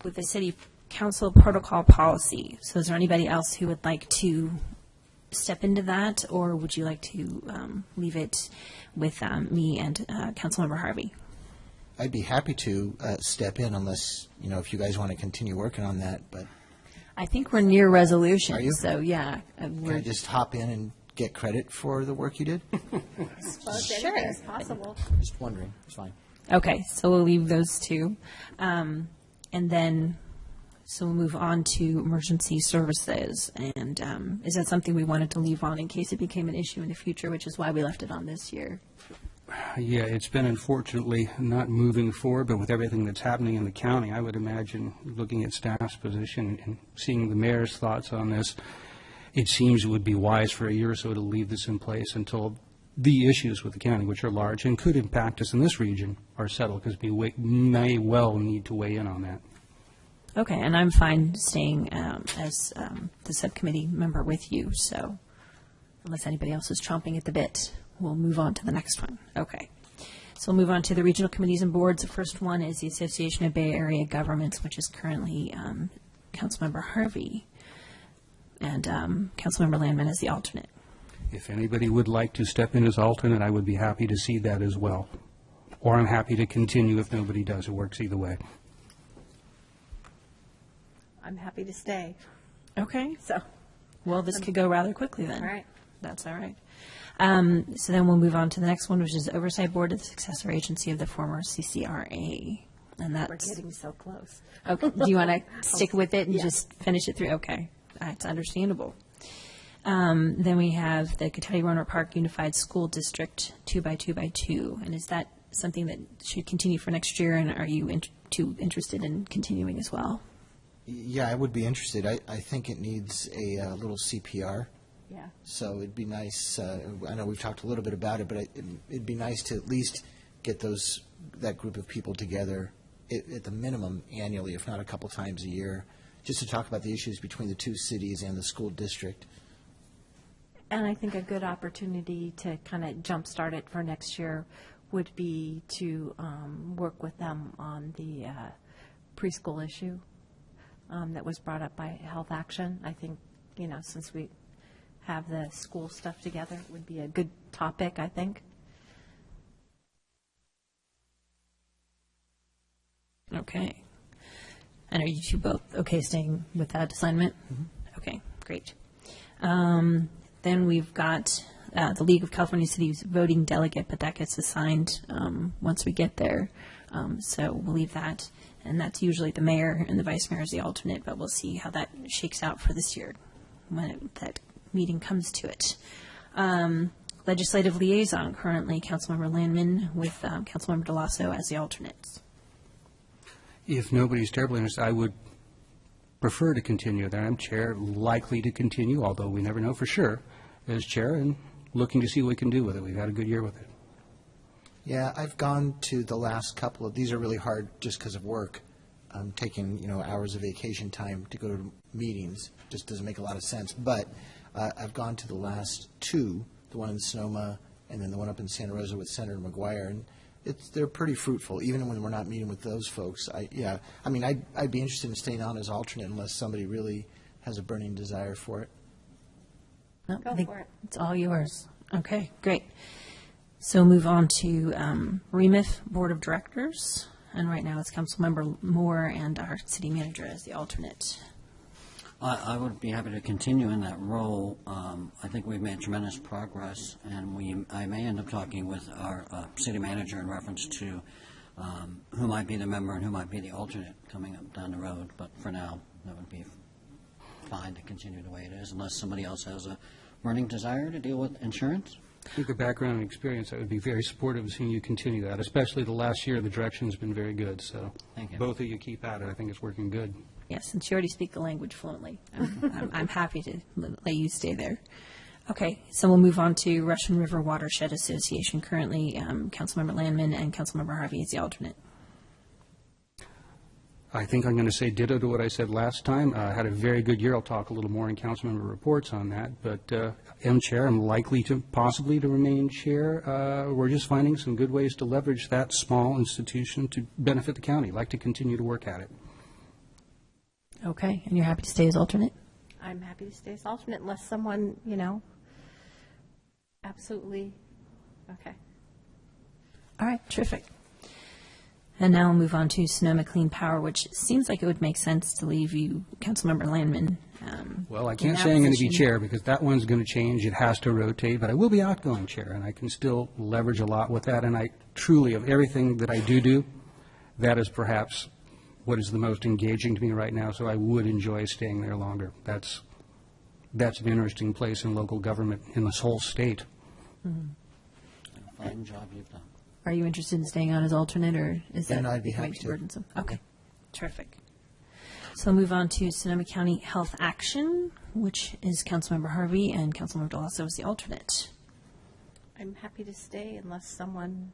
with the city council protocol policy. So is there anybody else who would like to step into that, or would you like to leave it with me and Councilmember Harvey? I'd be happy to step in unless, if you guys want to continue working on that, but. I think we're near resolution. Are you? So, yeah. Can I just hop in and get credit for the work you did? Sure. It's possible. Just wondering. It's fine. Okay, so we'll leave those two. And then, so we'll move on to emergency services. And is that something we wanted to leave on in case it became an issue in the future, which is why we left it on this year? Yeah, it's been unfortunately not moving forward, but with everything that's happening in the county, I would imagine, looking at staff's position and seeing the mayor's thoughts on this, it seems it would be wise for a year or so to leave this in place until the issues with the county, which are large and could impact us in this region, are settled, because we may well need to weigh in on that. Okay, and I'm fine staying as the subcommittee member with you, so unless anybody else is chomping at the bit, we'll move on to the next one. Okay. So we'll move on to the regional committees and boards. The first one is the Association of Bay Area Governments, which is currently Councilmember Harvey, and Councilmember Landman as the alternate. If anybody would like to step in as alternate, I would be happy to see that as well. Or I'm happy to continue if nobody does. It works either way. I'm happy to stay. Okay. So, well, this could go rather quickly then. all right. That's all right. So then we'll move on to the next one, which is Oversight Board of the Successor Agency of the former CCRA. And that's. We're getting so close. Okay. Do you want to stick with it and just finish it through? Okay. That's understandable. Then we have the Cotati Roanoke Park Unified School District 2x2x2. And is that something that should continue for next year? And are you interested in continuing as well? Yeah, I would be interested. I think it needs a little CPR. Yeah. So it'd be nice, I know we've talked a little bit about it, but it'd be nice to at least get that group of people together at the minimum annually, if not a couple times a year, just to talk about the issues between the two cities and the school district. And I think a good opportunity to kind of jumpstart it for next year would be to work with them on the preschool issue that was brought up by Health Action. I think, since we have the school stuff together, it would be a good topic, I think. Okay. And are you two both okay staying with that assignment? Mm-hmm. Okay, great. Then we've got the League of California Cities voting delegate, but that gets assigned once we get there. So we'll leave that. And that's usually the mayor and the vice mayor as the alternate, but we'll see how that shakes out for this year when that meeting comes to it. Legislative liaison, currently Councilmember Landman with Councilmember DeLasso as the alternates. If nobody's terribly interested, I would prefer to continue there. I'm chair, likely to continue, although we never know for sure, as chair, and looking to see what we can do with it. We've had a good year with it. Yeah, I've gone to the last couple of, these are really hard just because of work. I'm taking, hours of vacation time to go to meetings. Just doesn't make a lot of sense. But I've gone to the last two, the one in Sonoma and then the one up in Santa Rosa with Senator McGuire, and they're pretty fruitful, even when we're not meeting with those folks. I'd be interested in staying on as alternate unless somebody really has a burning desire for it. No, I think it's all yours. Okay, great. So move on to REMIF Board of Directors, and right now it's Councilmember Moore and our city manager as the alternate. I would be happy to continue in that role. I think we've made tremendous progress, and I may end up talking with our city manager in reference to who might be the member and who might be the alternate coming up down the road. But for now, that would be fine to continue the way it is, unless somebody else has a burning desire to deal with insurance. I think the background and experience, I would be very supportive of seeing you continue that, especially the last year. The direction has been very good, so Thank you. Both of you keep at it. I think it's working good. Yes, since you already speak the language fluently, I'm happy to let you stay there. Okay, so we'll move on to Russian River Watershed Association. Currently, Councilmember Landman and Councilmember Harvey is the alternate. I think I'm going to say ditto to what I said last time. I had a very good year. I'll talk a little more in council member reports on that. But I'm chair. I'm likely to possibly to remain chair. We're just finding some good ways to leverage that small institution to benefit the county. I'd like to continue to work at it. Okay, and you're happy to stay as alternate? I'm happy to stay as alternate unless someone, absolutely, okay. All right, terrific. And now we'll move on to Sonoma Clean Power, which seems like it would make sense to leave you, Councilmember Landman. Well, I can't say I'm going to be chair because that one's going to change. It has to rotate, but I will be outgoing chair, and I can still leverage a lot with that. And I truly, of everything that I do, that is perhaps what is the most engaging to me right now, so I would enjoy staying there longer. That's an interesting place in local government in this whole state. Mm-hmm. Fine job you've done. Are you interested in staying on as alternate, or is that no, I'd be way happy too to. burdensome? Okay, terrific. So we'll move on to Sonoma County Health Action, which is Councilmember Harvey and Councilmember DeLasso is the alternate. I'm happy to stay unless John,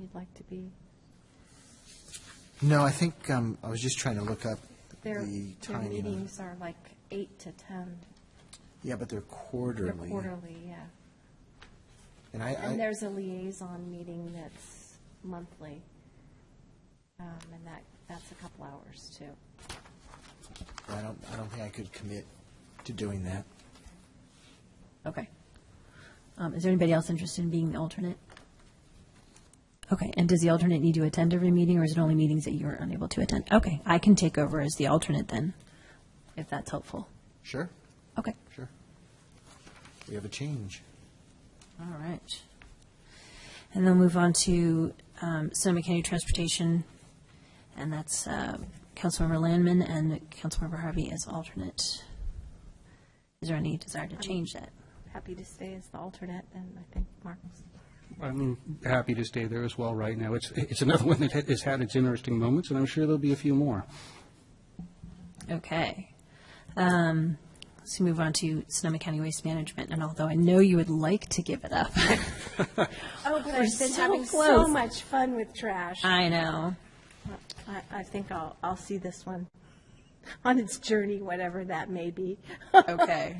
you'd like to be. No, I think I was just trying to look up Their the timing. meetings are like 8 to 10. Yeah, but they're quarterly. They're quarterly, yeah. And there's a liaison meeting that's monthly, and that's a couple hours too. I don't think I could commit to doing that. Okay. Is there anybody else interested in being the alternate? Okay, and does the alternate need to attend every meeting, or is it only meetings that you're unable to attend? Okay, I can take over as the alternate then, if that's helpful. Sure. Okay. Sure. We have a change. All right. And then we'll move on to Sonoma County Transportation, and that's Councilmember Landman and Councilmember Harvey as alternate. Is there any desire to change that? Happy to stay as the alternate, and I think Mark's. I'm happy to stay there as well right now. It's another one that has had its interesting moments, and I'm sure there'll be a few more. Okay. Let's move on to Sonoma County Waste Management, and although I know you would like to give it up. Oh, but I've been so having close. so much fun with trash. I know. I think I'll see this one on its journey, whatever that may be. Okay.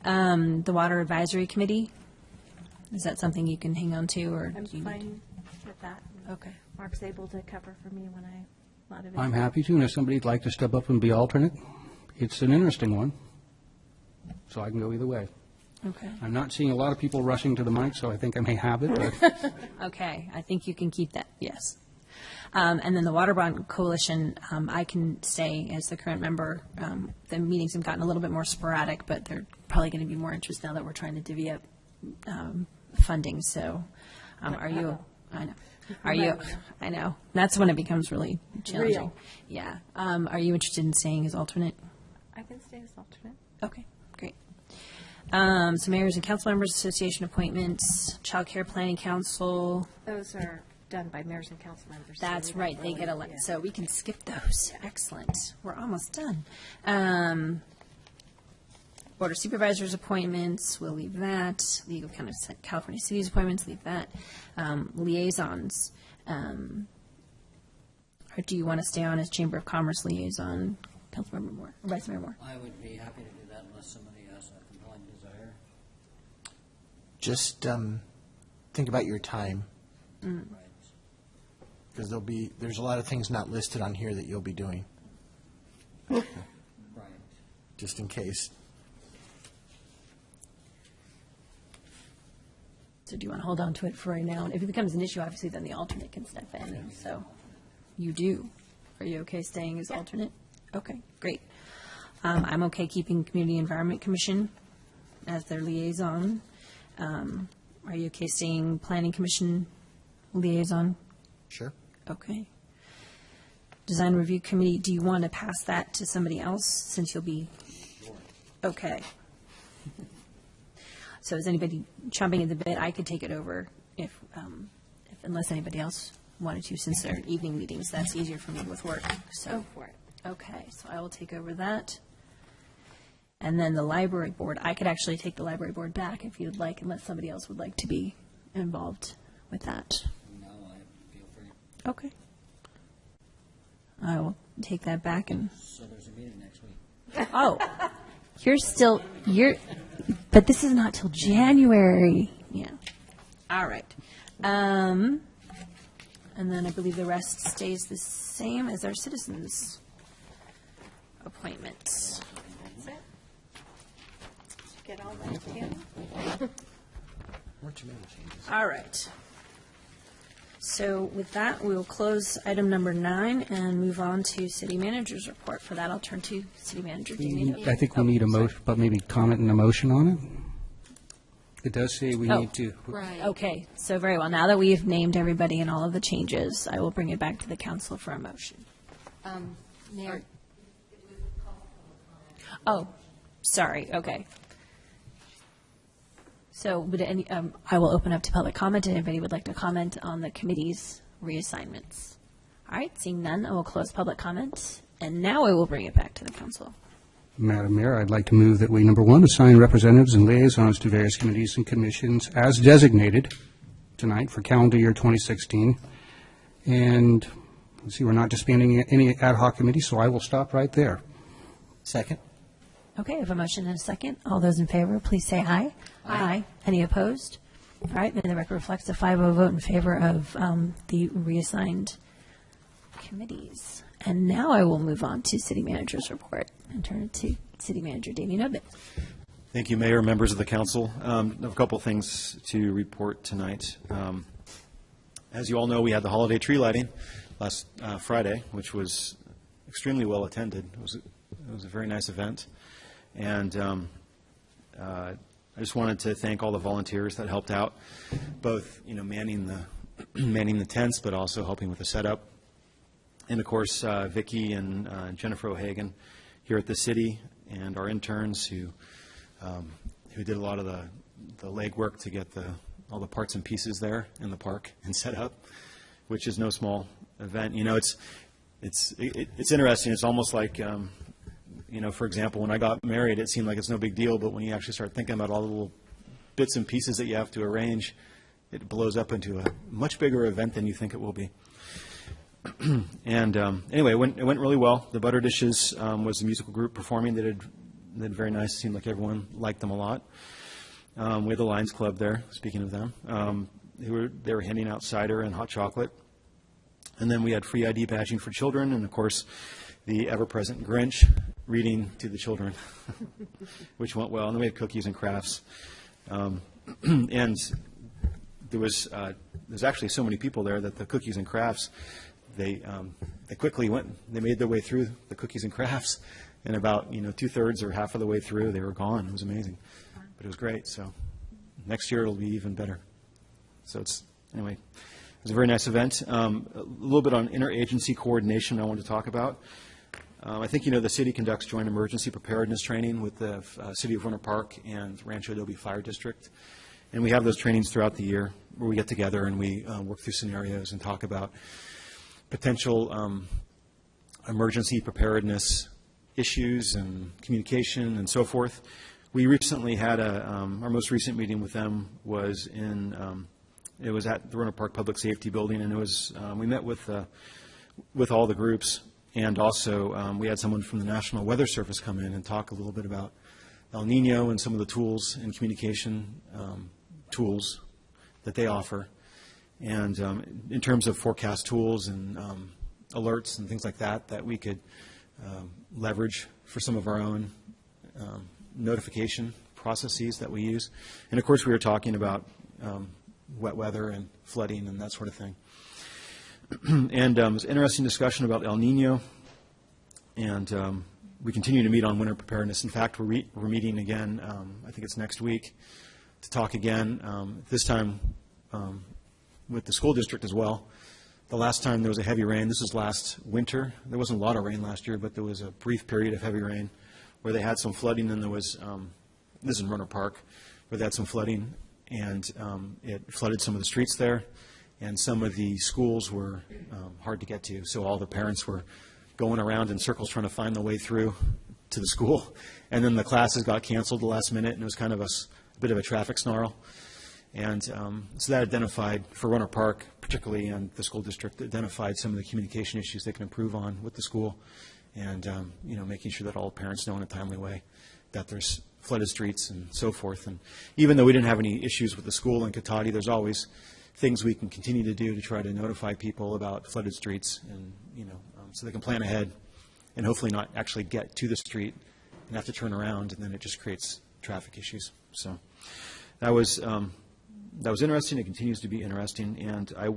The Water Advisory Committee, is that something you can hang on to, or I'm do you need fine with that. Okay. Mark's able to cover for me when I'm not available. I'm happy to, and if somebody'd like to step up and be alternate, it's an interesting one, so I can go either way. Okay. I'm not seeing a lot of people rushing to the mic, so I think I may have it, but Okay, I think you can keep that, yes. And then the Waterborne Coalition, I can stay as the current member. The meetings have gotten a little bit more sporadic, but they're probably going to be more interest now that we're trying to divvy up funding. So are you, I know, are you, I know, that's when it becomes really challenging. Real. Yeah. Are you interested in staying as alternate? I can stay as alternate. Okay, great. So mayors and council members association appointments, child care planning council. Those are done by mayors and council members. so That's we don't right, they really- get elected, yeah. so we can skip those. Excellent. We're almost done. Board of Supervisors appointments, we'll leave that. League of California Cities appointments, leave that. Liaisons. Or do you want to stay on as Chamber of Commerce liaison, Councilmember Moore, or Vice Mayor Moore? I would be happy to do that unless somebody has a compelling desire. Just think about your time, Right. because there's a lot of things not listed on here that you'll be doing, Right. just in case. So do you want to hold on to it for right now? And if it becomes an issue, obviously, then the alternate can step in. And so you do. Are you okay staying as alternate? Okay, great. I'm okay keeping Community Environment Commission as their liaison. Are you okay staying Planning Commission liaison? Sure. Okay. Design Review Committee, do you want to pass that to somebody else since you'll be? Okay. So is anybody chomping at the bit? I could take it over if unless anybody else wanted to, since they're evening meetings. That's easier for me with work. So Go for it. okay, so I will take over that. And then the library board, I could actually take the library board back if you'd like, unless somebody else would like to be involved with that. No, I feel free. Okay. I will take that back and, So there's a meeting next week. oh, but this is not till January. Yeah. All right. And then I believe the rest stays the same as our citizens' appointments. Get all that together? All right. So with that, we will close item number 9 and move on to city manager's report. For that, I'll turn to city manager Damien. I think we need a motion, but maybe comment and a motion on it. It does say we Oh. need to. Right. Okay, so very well. Now that we've named everybody and all of the changes, I will bring it back to the council for a motion. Mayor, Oh, sorry, okay. So would I will open up to public comment, and anybody would like to comment on the committee's reassignments. All right, seeing none, I will close public comment, and now I will bring it back to the council. Madam Mayor, I'd like to move that we, number one, assign representatives and liaisons to various committees and commissions as designated tonight for calendar year 2016. And, let's see, we're not disbanding any ad hoc committees, so I will stop right there. Second? Okay, I have a motion and a second. All those in favor, please say aye. Aye. Any opposed? All right, may the record reflects a 5-0 vote in favor of the reassigned committees. And now I will move on to city manager's report and turn it to city manager Damien Obit. Thank you, Mayor, members of the council. I have a couple things to report tonight. As you all know, we had the holiday tree lighting last Friday, which was extremely well attended. It was a very nice event. And I just wanted to thank all the volunteers that helped out, both, manning the tents, but also helping with the setup. And of course, Vicki and Jennifer O'Hagan here at the city, and our interns who did a lot of the legwork to get all the parts and pieces there in the park and set up, which is no small event. It's interesting. It's almost like for example, when I got married, it seemed like it's no big deal, but when you actually start thinking about all the little bits and pieces that you have to arrange, it blows up into a much bigger event than you think it will be. And anyway, it went really well. The Butter Dishes was a musical group performing. They did very nice. It seemed like everyone liked them a lot. We had the Lions Club there, speaking of them. They were handing out cider and hot chocolate. And then we had free ID badging for children, and of course, the ever-present Grinch reading to the children, which went well. And then we had cookies and crafts. And there was actually so many people there that the cookies and crafts, they quickly they made their way through the cookies and crafts, and about 2/3 or half of the way through, they were gone. It was amazing, but it was great. So next year it'll be even better. So anyway, it was a very nice event. A little bit on interagency coordination I want to talk about. I think the city conducts joint emergency preparedness training with the City of Winter Park and Rancho Adobe Fire District. And we have those trainings throughout the year where we get together and we work through scenarios and talk about potential emergency preparedness issues and communication and so forth. We recently had our most recent meeting with them was it was at the Roanoke Park Public Safety Building, and it was, we met with all the groups, and also we had someone from the National Weather Service come in and talk a little bit about El Nino and some of the tools and communication tools that they offer, and in terms of forecast tools and alerts and things like that, that we could leverage for some of our own notification processes that we use. And of course, we were talking about wet weather and flooding and that sort of thing. And it was an interesting discussion about El Nino, and we continue to meet on winter preparedness. In fact, we're meeting again, I think it's next week, to talk again, this time with the school district as well. The last time there was a heavy rain, this was last winter. There wasn't a lot of rain last year, but there was a brief period of heavy rain where they had some flooding, and there was, this is in Roanoke Park, where they had some flooding, and it flooded some of the streets there, and some of the schools were hard to get to, so all the parents were going around in circles trying to find the way through to the school, and then the classes got canceled the last minute, and it was kind of a bit of a traffic snarl. And so that identified, for Roanoke Park particularly, and the school district, identified some of the communication issues they can improve on with the school, and making sure that all parents know in a timely way that there's flooded streets and so forth. And even though we didn't have any issues with the school in Cotati, there's always things we can continue to do to try to notify people about flooded streets, and so they can plan ahead and hopefully not actually get to the street and have to turn around, and then it just creates traffic issues. So that was interesting. It continues to be interesting, and I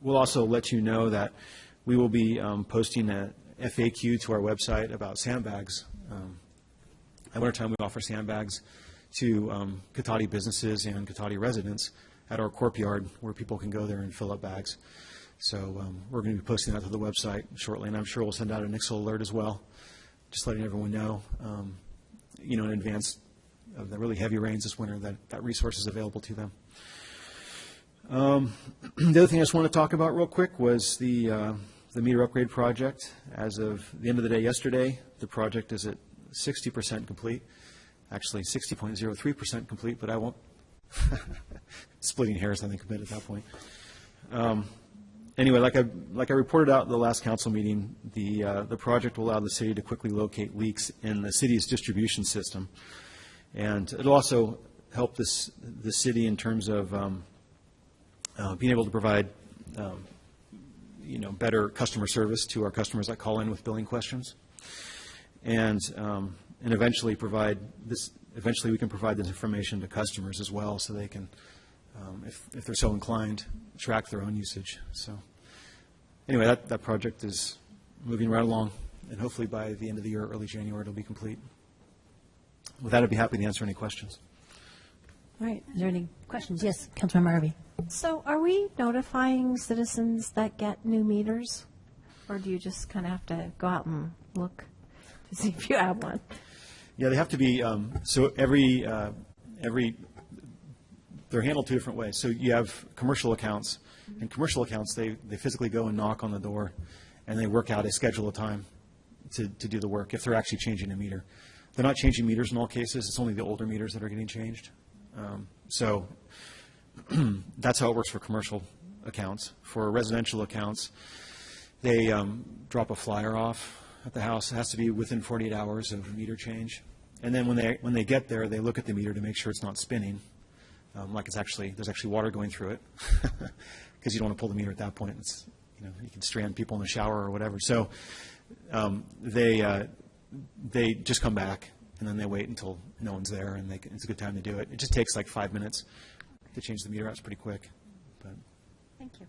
will also let you know that we will be posting a FAQ to our website about sandbags. At wintertime, we offer sandbags to Cotati businesses and Cotati residents at our corp yard, where people can go there and fill up bags. So we're going to be posting that to the website shortly, and I'm sure we'll send out a Nixle alert as well, just letting everyone know, in advance of the really heavy rains this winter, that resource is available to them. The other thing I just want to talk about real quick was the meter upgrade project. As of the end of the day yesterday, the project is at 60% complete, actually 60.03% complete, but I won't, splitting hairs, I think, a bit at that point. Anyway, like I reported out at the last council meeting, the project will allow the city to quickly locate leaks in the city's distribution system. And it'll also help the city in terms of being able to provide better customer service to our customers that call in with billing questions, and eventually we can provide this information to customers as well, so they can, if they're so inclined, track their own usage. So anyway, that project is moving right along, and hopefully by the end of the year, early January, it'll be complete. With that, I'd be happy to answer any questions. All right. Is there any questions? Yes, Councilmember Harvey. So are we notifying citizens that get new meters? Or do you just kind of have to go out and look to see if you have one? Yeah, they have to be, so they're handled two different ways. So you have commercial accounts. In commercial accounts, they physically go and knock on the door, and they work out a schedule of time to do the work if they're actually changing a meter. They're not changing meters in all cases. It's only the older meters that are getting changed. So that's how it works for commercial accounts. For residential accounts, they drop a flyer off at the house. It has to be within 48 hours of meter change. And then when they get there, they look at the meter to make sure it's not spinning, like there's actually water going through it, because you don't want to pull the meter at that point. It's, you can strand people in the shower or whatever. So they just come back, and then they wait until no one's there, and it's a good time to do it. It just takes like 5 minutes to change the meter out. It's pretty quick. But, thank you.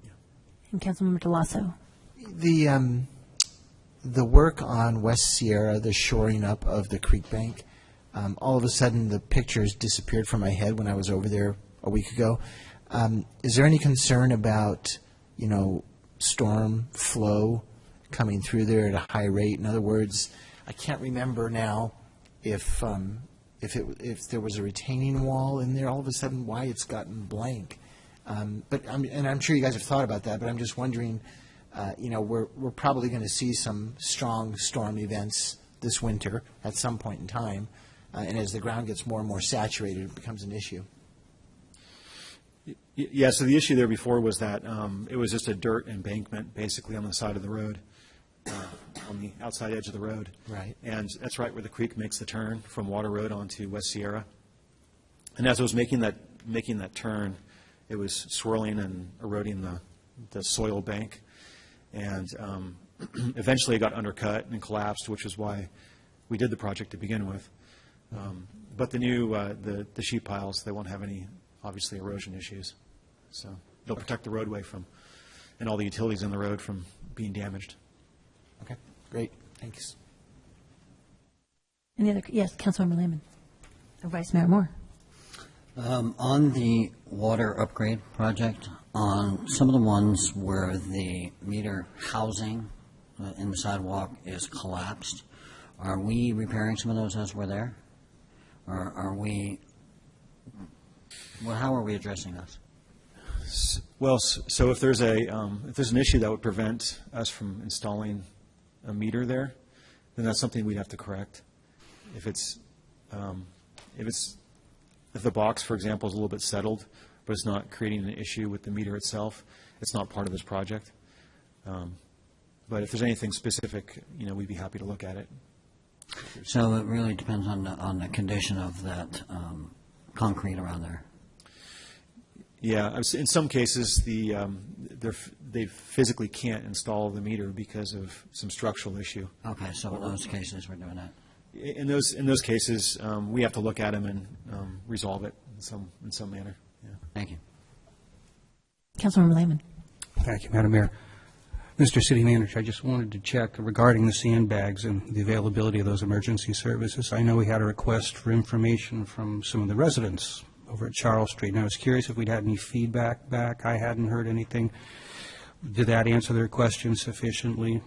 Yeah. And Councilmember DeLasso. The work on West Sierra, the shoring up of the creek bank, all of a sudden the pictures disappeared from my head when I was over there a week ago. Is there any concern about, storm flow coming through there at a high rate? In other words, I can't remember now if if there was a retaining wall in there, all of a sudden, why it's gotten blank. And I'm sure you guys have thought about that, but I'm just wondering, we're probably going to see some strong storm events this winter at some point in time, and as the ground gets more and more saturated, it becomes an issue. Yeah, so the issue there before was that it was just a dirt embankment basically on the side of the road, on the outside edge of the road. Right. And that's right where the creek makes the turn from Water Road onto West Sierra. And as it was making that turn, it was swirling and eroding the soil bank. And eventually it got undercut and collapsed, which is why we did the project to begin with. But the new, the sheet piles, they won't have any, obviously, erosion issues. So they'll protect the roadway and all the utilities in the road from being damaged. Okay, great. Thanks. Any other, yes, Councilmember Lehman, or Vice Mayor Moore. On the water upgrade project, on some of the ones where the meter housing in the sidewalk is collapsed, are we repairing some of those as we're there? Or are we, well, how are we addressing those? Well, so if there's an issue that would prevent us from installing a meter there, then that's something we'd have to correct. If the box, for example, is a little bit settled, but it's not creating an issue with the meter itself, it's not part of this project. But if there's anything specific, we'd be happy to look at it. So it really depends on the condition of that concrete around there. Yeah, in some cases, they physically can't install the meter because of some structural issue. Okay, so in those cases, we're doing that. In those cases, we have to look at them and resolve it in some manner. Yeah. Thank you. Councilmember Lehman. Thank you, Madam Mayor. Mr. City Manager, I just wanted to check regarding the sandbags and the availability of those emergency services. I know we had a request for information from some of the residents over at Charles Street, and I was curious if we'd had any feedback back. I hadn't heard anything. Did that answer their question sufficiently?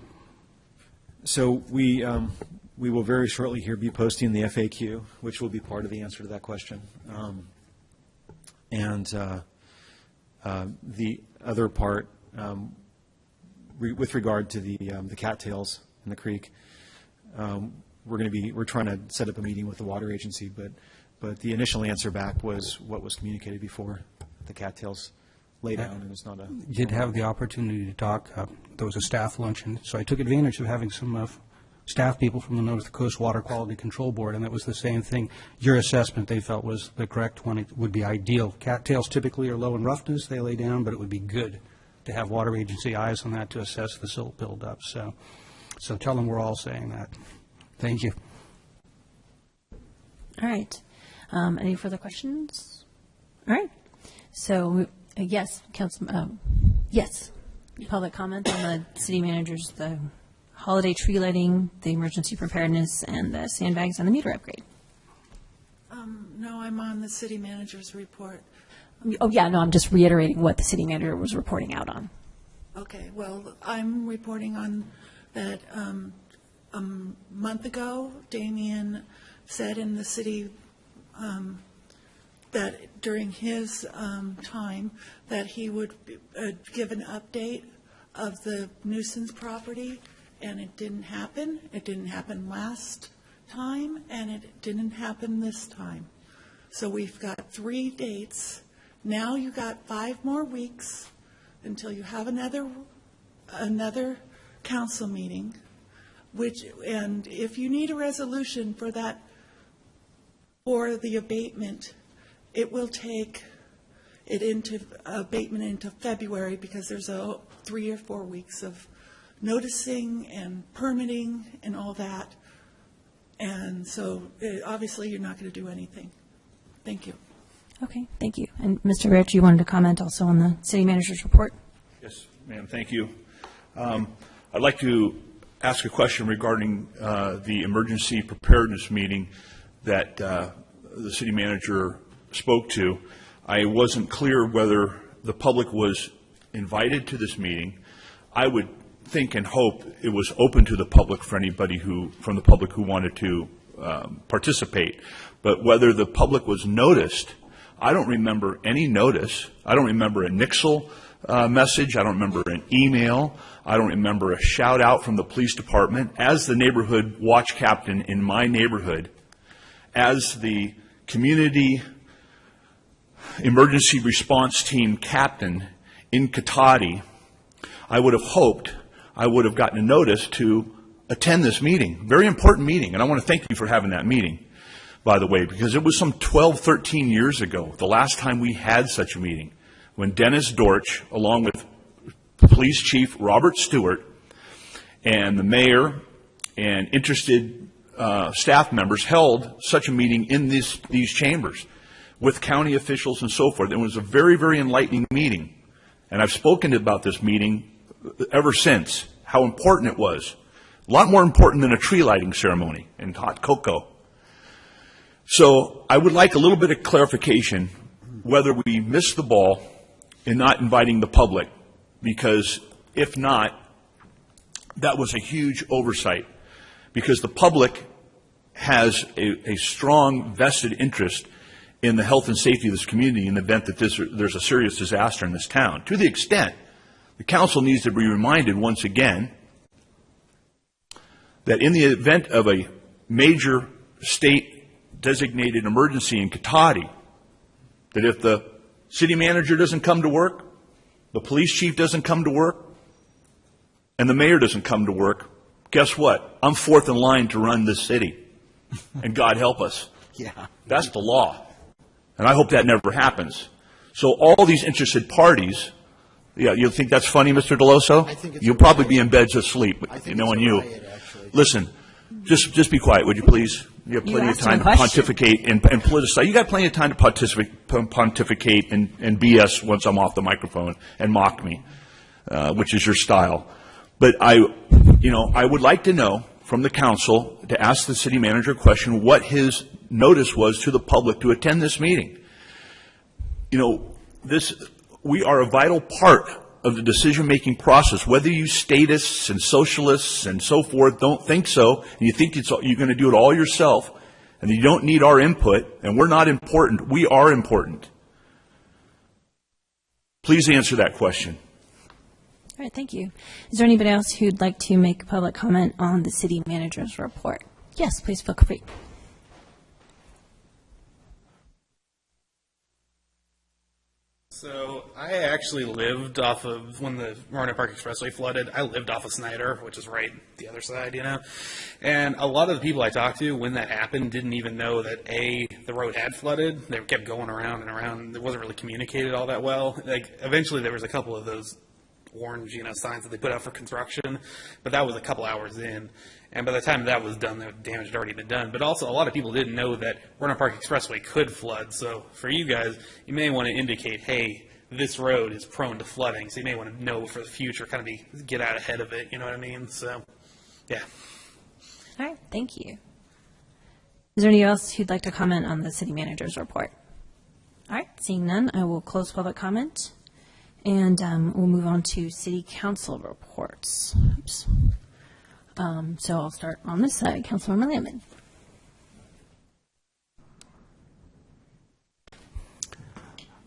So we will very shortly here be posting the FAQ, which will be part of the answer to that question. And the other part, with regard to the cattails in the creek, we're trying to set up a meeting with the water agency, but the initial answer back was what was communicated before. The cattails lay down, and it's not a... Did have the opportunity to talk. There was a staff luncheon, so I took advantage of having some staff people from the North Coast Water Quality Control Board, and that was the same thing. Your assessment, they felt, was the correct one. It would be ideal. Cattails typically are low in roughness. They lay down, but it would be good to have water agency eyes on that to assess the silt buildup. So tell them we're all saying that. Thank you. All right. Any further questions? All right. So, yes, yes. Public comment on the city manager's, the holiday tree lighting, the emergency preparedness, and the sandbags and the meter upgrade. No, I'm on the city manager's report. Oh, yeah, no, I'm just reiterating what the city manager was reporting out on. Okay, well, I'm reporting on that a month ago, Damien said in the city that during his time that he would give an update of the nuisance property, and it didn't happen. It didn't happen last time, and it didn't happen this time. So we've got 3 dates. Now you got 5 more weeks until you have another council meeting, and if you need a resolution for that, for the abatement, it will take it into abatement into February, because there's 3 or 4 weeks of noticing and permitting and all that. And so obviously you're not going to do anything. Thank you. Okay, thank you. And Mr. Rich, you wanted to comment also on the city manager's report? Yes, ma'am, thank you. I'd like to ask a question regarding the emergency preparedness meeting that the city manager spoke to. I wasn't clear whether the public was invited to this meeting. I would think and hope it was open to the public for anybody from the public who wanted to participate. But whether the public was noticed, I don't remember any notice. I don't remember a Nixle message. I don't remember an email. I don't remember a shout out from the police department. As the neighborhood watch captain in my neighborhood, as the community emergency response team captain in Katati, I would have hoped I would have gotten a notice to attend this meeting. Very important meeting, and I want to thank you for having that meeting, by the way, because it was some 12, 13 years ago, the last time we had such a meeting, when Dennis Dortch, along with Police Chief Robert Stewart, and the mayor and interested staff members held such a meeting in these chambers with county officials and so forth. It was a very, very enlightening meeting. And I've spoken about this meeting ever since, how important it was. A lot more important than a tree lighting ceremony and hot cocoa. So I would like a little bit of clarification whether we missed the ball in not inviting the public, because if not, that was a huge oversight, because the public has a strong vested interest in the health and safety of this community in the event that there's a serious disaster in this town. To the extent the council needs to be reminded once again that in the event of a major state designated emergency in Katati, that if the city manager doesn't come to work, the police chief doesn't come to work, and the mayor doesn't come to work, guess what? I'm fourth in line to run this city. And God help us. Yeah. That's the law. And I hope that never happens. So all these interested parties, yeah, you think that's funny, Mr. Deloso? I think it's You'll a probably riot. be in bed asleep, I think knowing it's a you. riot, actually. Listen, just be quiet, would you please? You have You plenty of asked time him to a question. pontificate and politicize. You got plenty of time to pontificate and BS once I'm off the microphone and mock me, which is your style. But I would like to know from the council, to ask the city manager a question, what his notice was to the public to attend this meeting. We are a vital part of the decision-making process. Whether you statists and socialists and so forth don't think so, and you think you're going to do it all yourself, and you don't need our input, and we're not important, we are important. Please answer that question. All right, thank you. Is there anybody else who'd like to make a public comment on the city manager's report? Yes, please feel free. So I actually lived off of, when the Roanoke Park Expressway flooded, I lived off of Snyder, which is right the other side, And a lot of the people I talked to when that happened didn't even know that, A, the road had flooded. They kept going around and around. It wasn't really communicated all that well. Eventually there was a couple of those orange, signs that they put out for construction, but that was a couple hours in. And by the time that was done, the damage had already been done. But also, a lot of people didn't know that Roanoke Park Expressway could flood. So for you guys, you may want to indicate, hey, this road is prone to flooding. So you may want to know for the future, kind of get out ahead of it. You know what I mean? So, yeah. All right, thank you. Is there anyone else who'd like to comment on the city manager's report? All right, seeing none, I will close public comment, and we'll move on to city council reports. Oops. So I'll start on this side. Councilmember Lamon.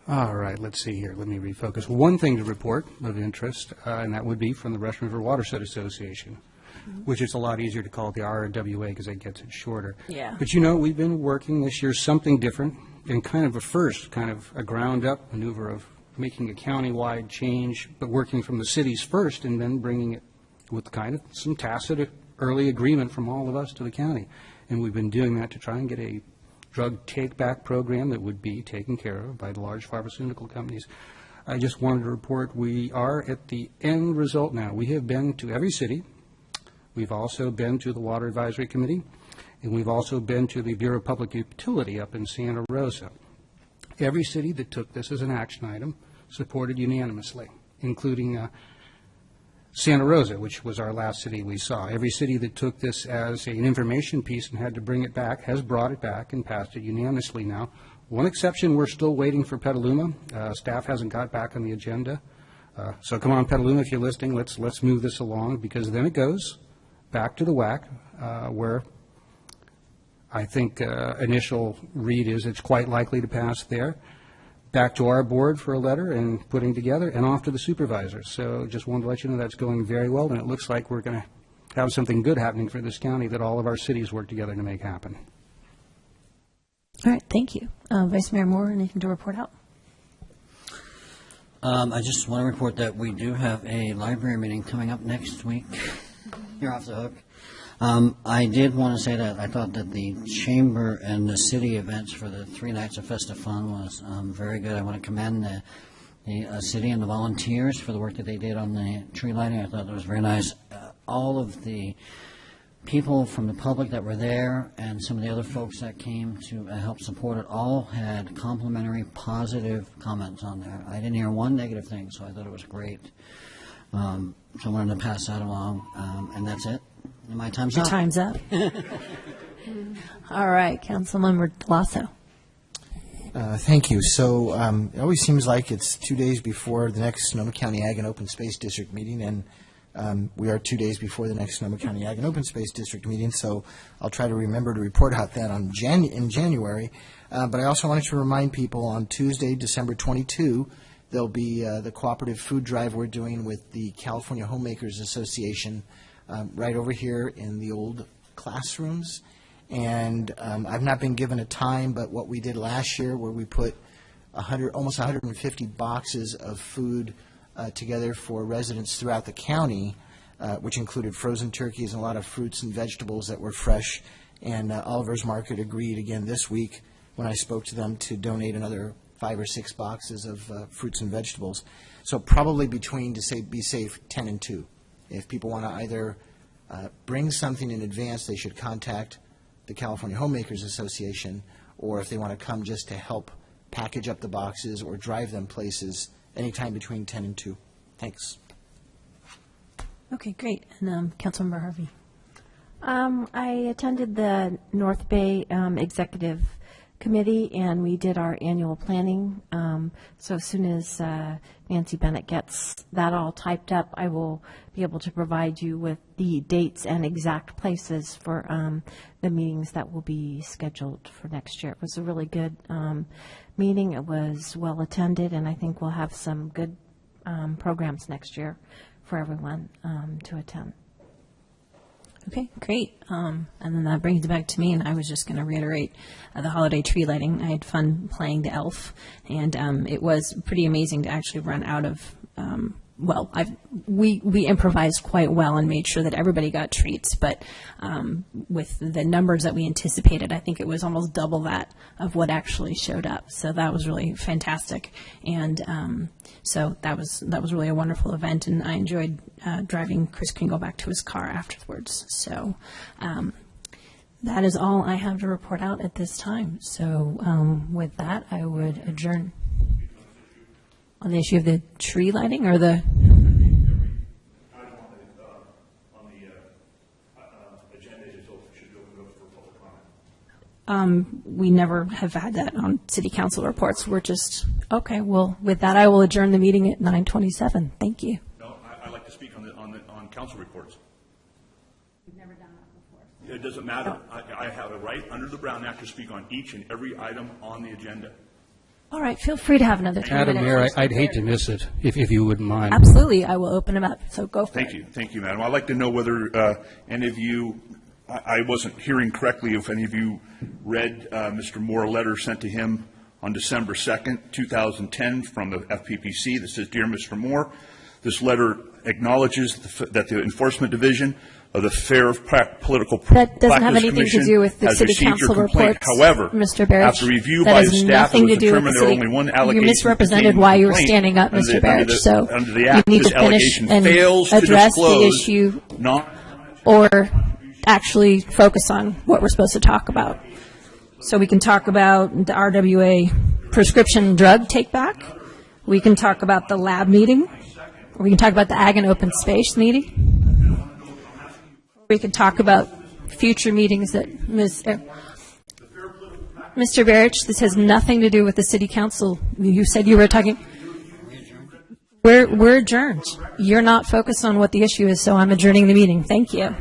All right, let's see here. Let me refocus. One thing to report of interest, and that would be from the Russian River Watershed Association, which is a lot easier to call the RWA because that gets it shorter. Yeah. But we've been working this year something different and kind of a first, kind of a ground-up maneuver of making a county-wide change, but working from the cities first and then bringing it with kind of some tacit early agreement from all of us to the county. And we've been doing that to try and get a drug take-back program that would be taken care of by the large pharmaceutical companies. I just wanted to report we are at the end result now. We have been to every city. We've also been to the Water Advisory Committee, and we've also been to the Bureau of Public Utility up in Santa Rosa. Every city that took this as an action item supported unanimously, including Santa Rosa, which was our last city we saw. Every city that took this as an information piece and had to bring it back has brought it back and passed it unanimously now. One exception, we're still waiting for Petaluma. Staff hasn't got back on the agenda. So come on, Petaluma, if you're listening, let's move this along, because then it goes back to the WAC, where I think initial read is it's quite likely to pass there, back to our board for a letter and putting together, and off to the supervisors. So just wanted to let you know that's going very well, and it looks like we're going to have something good happening for this county that all of our cities work together to make happen. All right, thank you. Vice Mayor Moore, anything to report out? I just want to report that we do have a library meeting coming up next week. You're off the hook. I did want to say that I thought that the chamber and the city events for the 3 nights of Festive Fun was very good. I want to commend the city and the volunteers for the work that they did on the tree lighting. I thought that was very nice. All of the people from the public that were there and some of the other folks that came to help support it all had complimentary, positive comments on there. I didn't hear one negative thing, so I thought it was great. So I wanted to pass that along, and that's it. And my time's up. Time's up. All right, Councilmember Delasso. Thank you. So it always seems like it's 2 days before the next Sonoma County Ag and Open Space District meeting, and we are 2 days before the next Sonoma County Ag and Open Space District meeting, so I'll try to remember to report out that in January. But I also wanted to remind people on Tuesday, December 22, there'll be the cooperative food drive we're doing with the California Homemakers Association right over here in the old classrooms. And I've not been given a time, but what we did last year where we put almost 150 boxes of food together for residents throughout the county, which included frozen turkeys and a lot of fruits and vegetables that were fresh. And Oliver's Market agreed again this week when I spoke to them to donate another 5 or 6 boxes of fruits and vegetables. So probably between, to be safe, 10 and 2. If people want to either bring something in advance, they should contact the California Homemakers Association, or if they want to come just to help package up the boxes or drive them places, anytime between 10 and 2. Thanks. Okay, great. And Councilmember Harvey. I attended the North Bay Executive Committee, and we did our annual planning. So as soon as Nancy Bennett gets that all typed up, I will be able to provide you with the dates and exact places for the meetings that will be scheduled for next year. It was a really good meeting. It was well attended, and I think we'll have some good programs next year for everyone to attend. Okay, great. And then that brings it back to me, and I was just going to reiterate the holiday tree lighting. I had fun playing the elf, and it was pretty amazing to actually run out of, we improvised quite well and made sure that everybody got treats, but with the numbers that we anticipated, I think it was almost double that of what actually showed up. So that was really fantastic. And so that was really a wonderful event, and I enjoyed driving Chris Kringle back to his car afterwards. So that is all I have to report out at this time. So with that, I would adjourn. On the issue of the tree lighting or the? We never have had that on city council reports. We're just, okay, well, with that, I will adjourn the meeting at 9:27. Thank you. No, I'd like to speak on council reports. We've never done that before. It doesn't matter. I have a right under the Brown Act to speak on each and every item on the agenda. All right, feel free to have another 3 minutes. Madam Mayor, I'd hate to miss it, if you wouldn't mind. Absolutely, I will open them up, so go for it. Thank you, Madam. I'd like to know whether any of you, I wasn't hearing correctly, if any of you read Mr. Moore, a letter sent to him on December 2nd, 2010 from the FPPC that says, "Dear Mr. Moore, this letter acknowledges that the Enforcement Division of the Fair Political That doesn't have Practice anything Commission to do with the has city received your council complaint. reports, However, Mr. Barrett. after review That by has the staff, it nothing was to do with determined the there city. only one You allegation misrepresented contained in why the you were complaint. standing up, Mr. Barrett. So under the you Act, need this to finish allegation and fails to address the disclose issue non- or actually focus on what we're supposed to talk about. So we can talk about the RWA prescription drug take back. We can talk about the lab meeting. Or we can talk about the Ag and Open Space meeting. We can talk about future meetings that Mr. Barrett, this has nothing to do with the city council. You said you were talking. We're adjourned. You're not focused on what the issue is, so I'm adjourning the meeting. Thank you.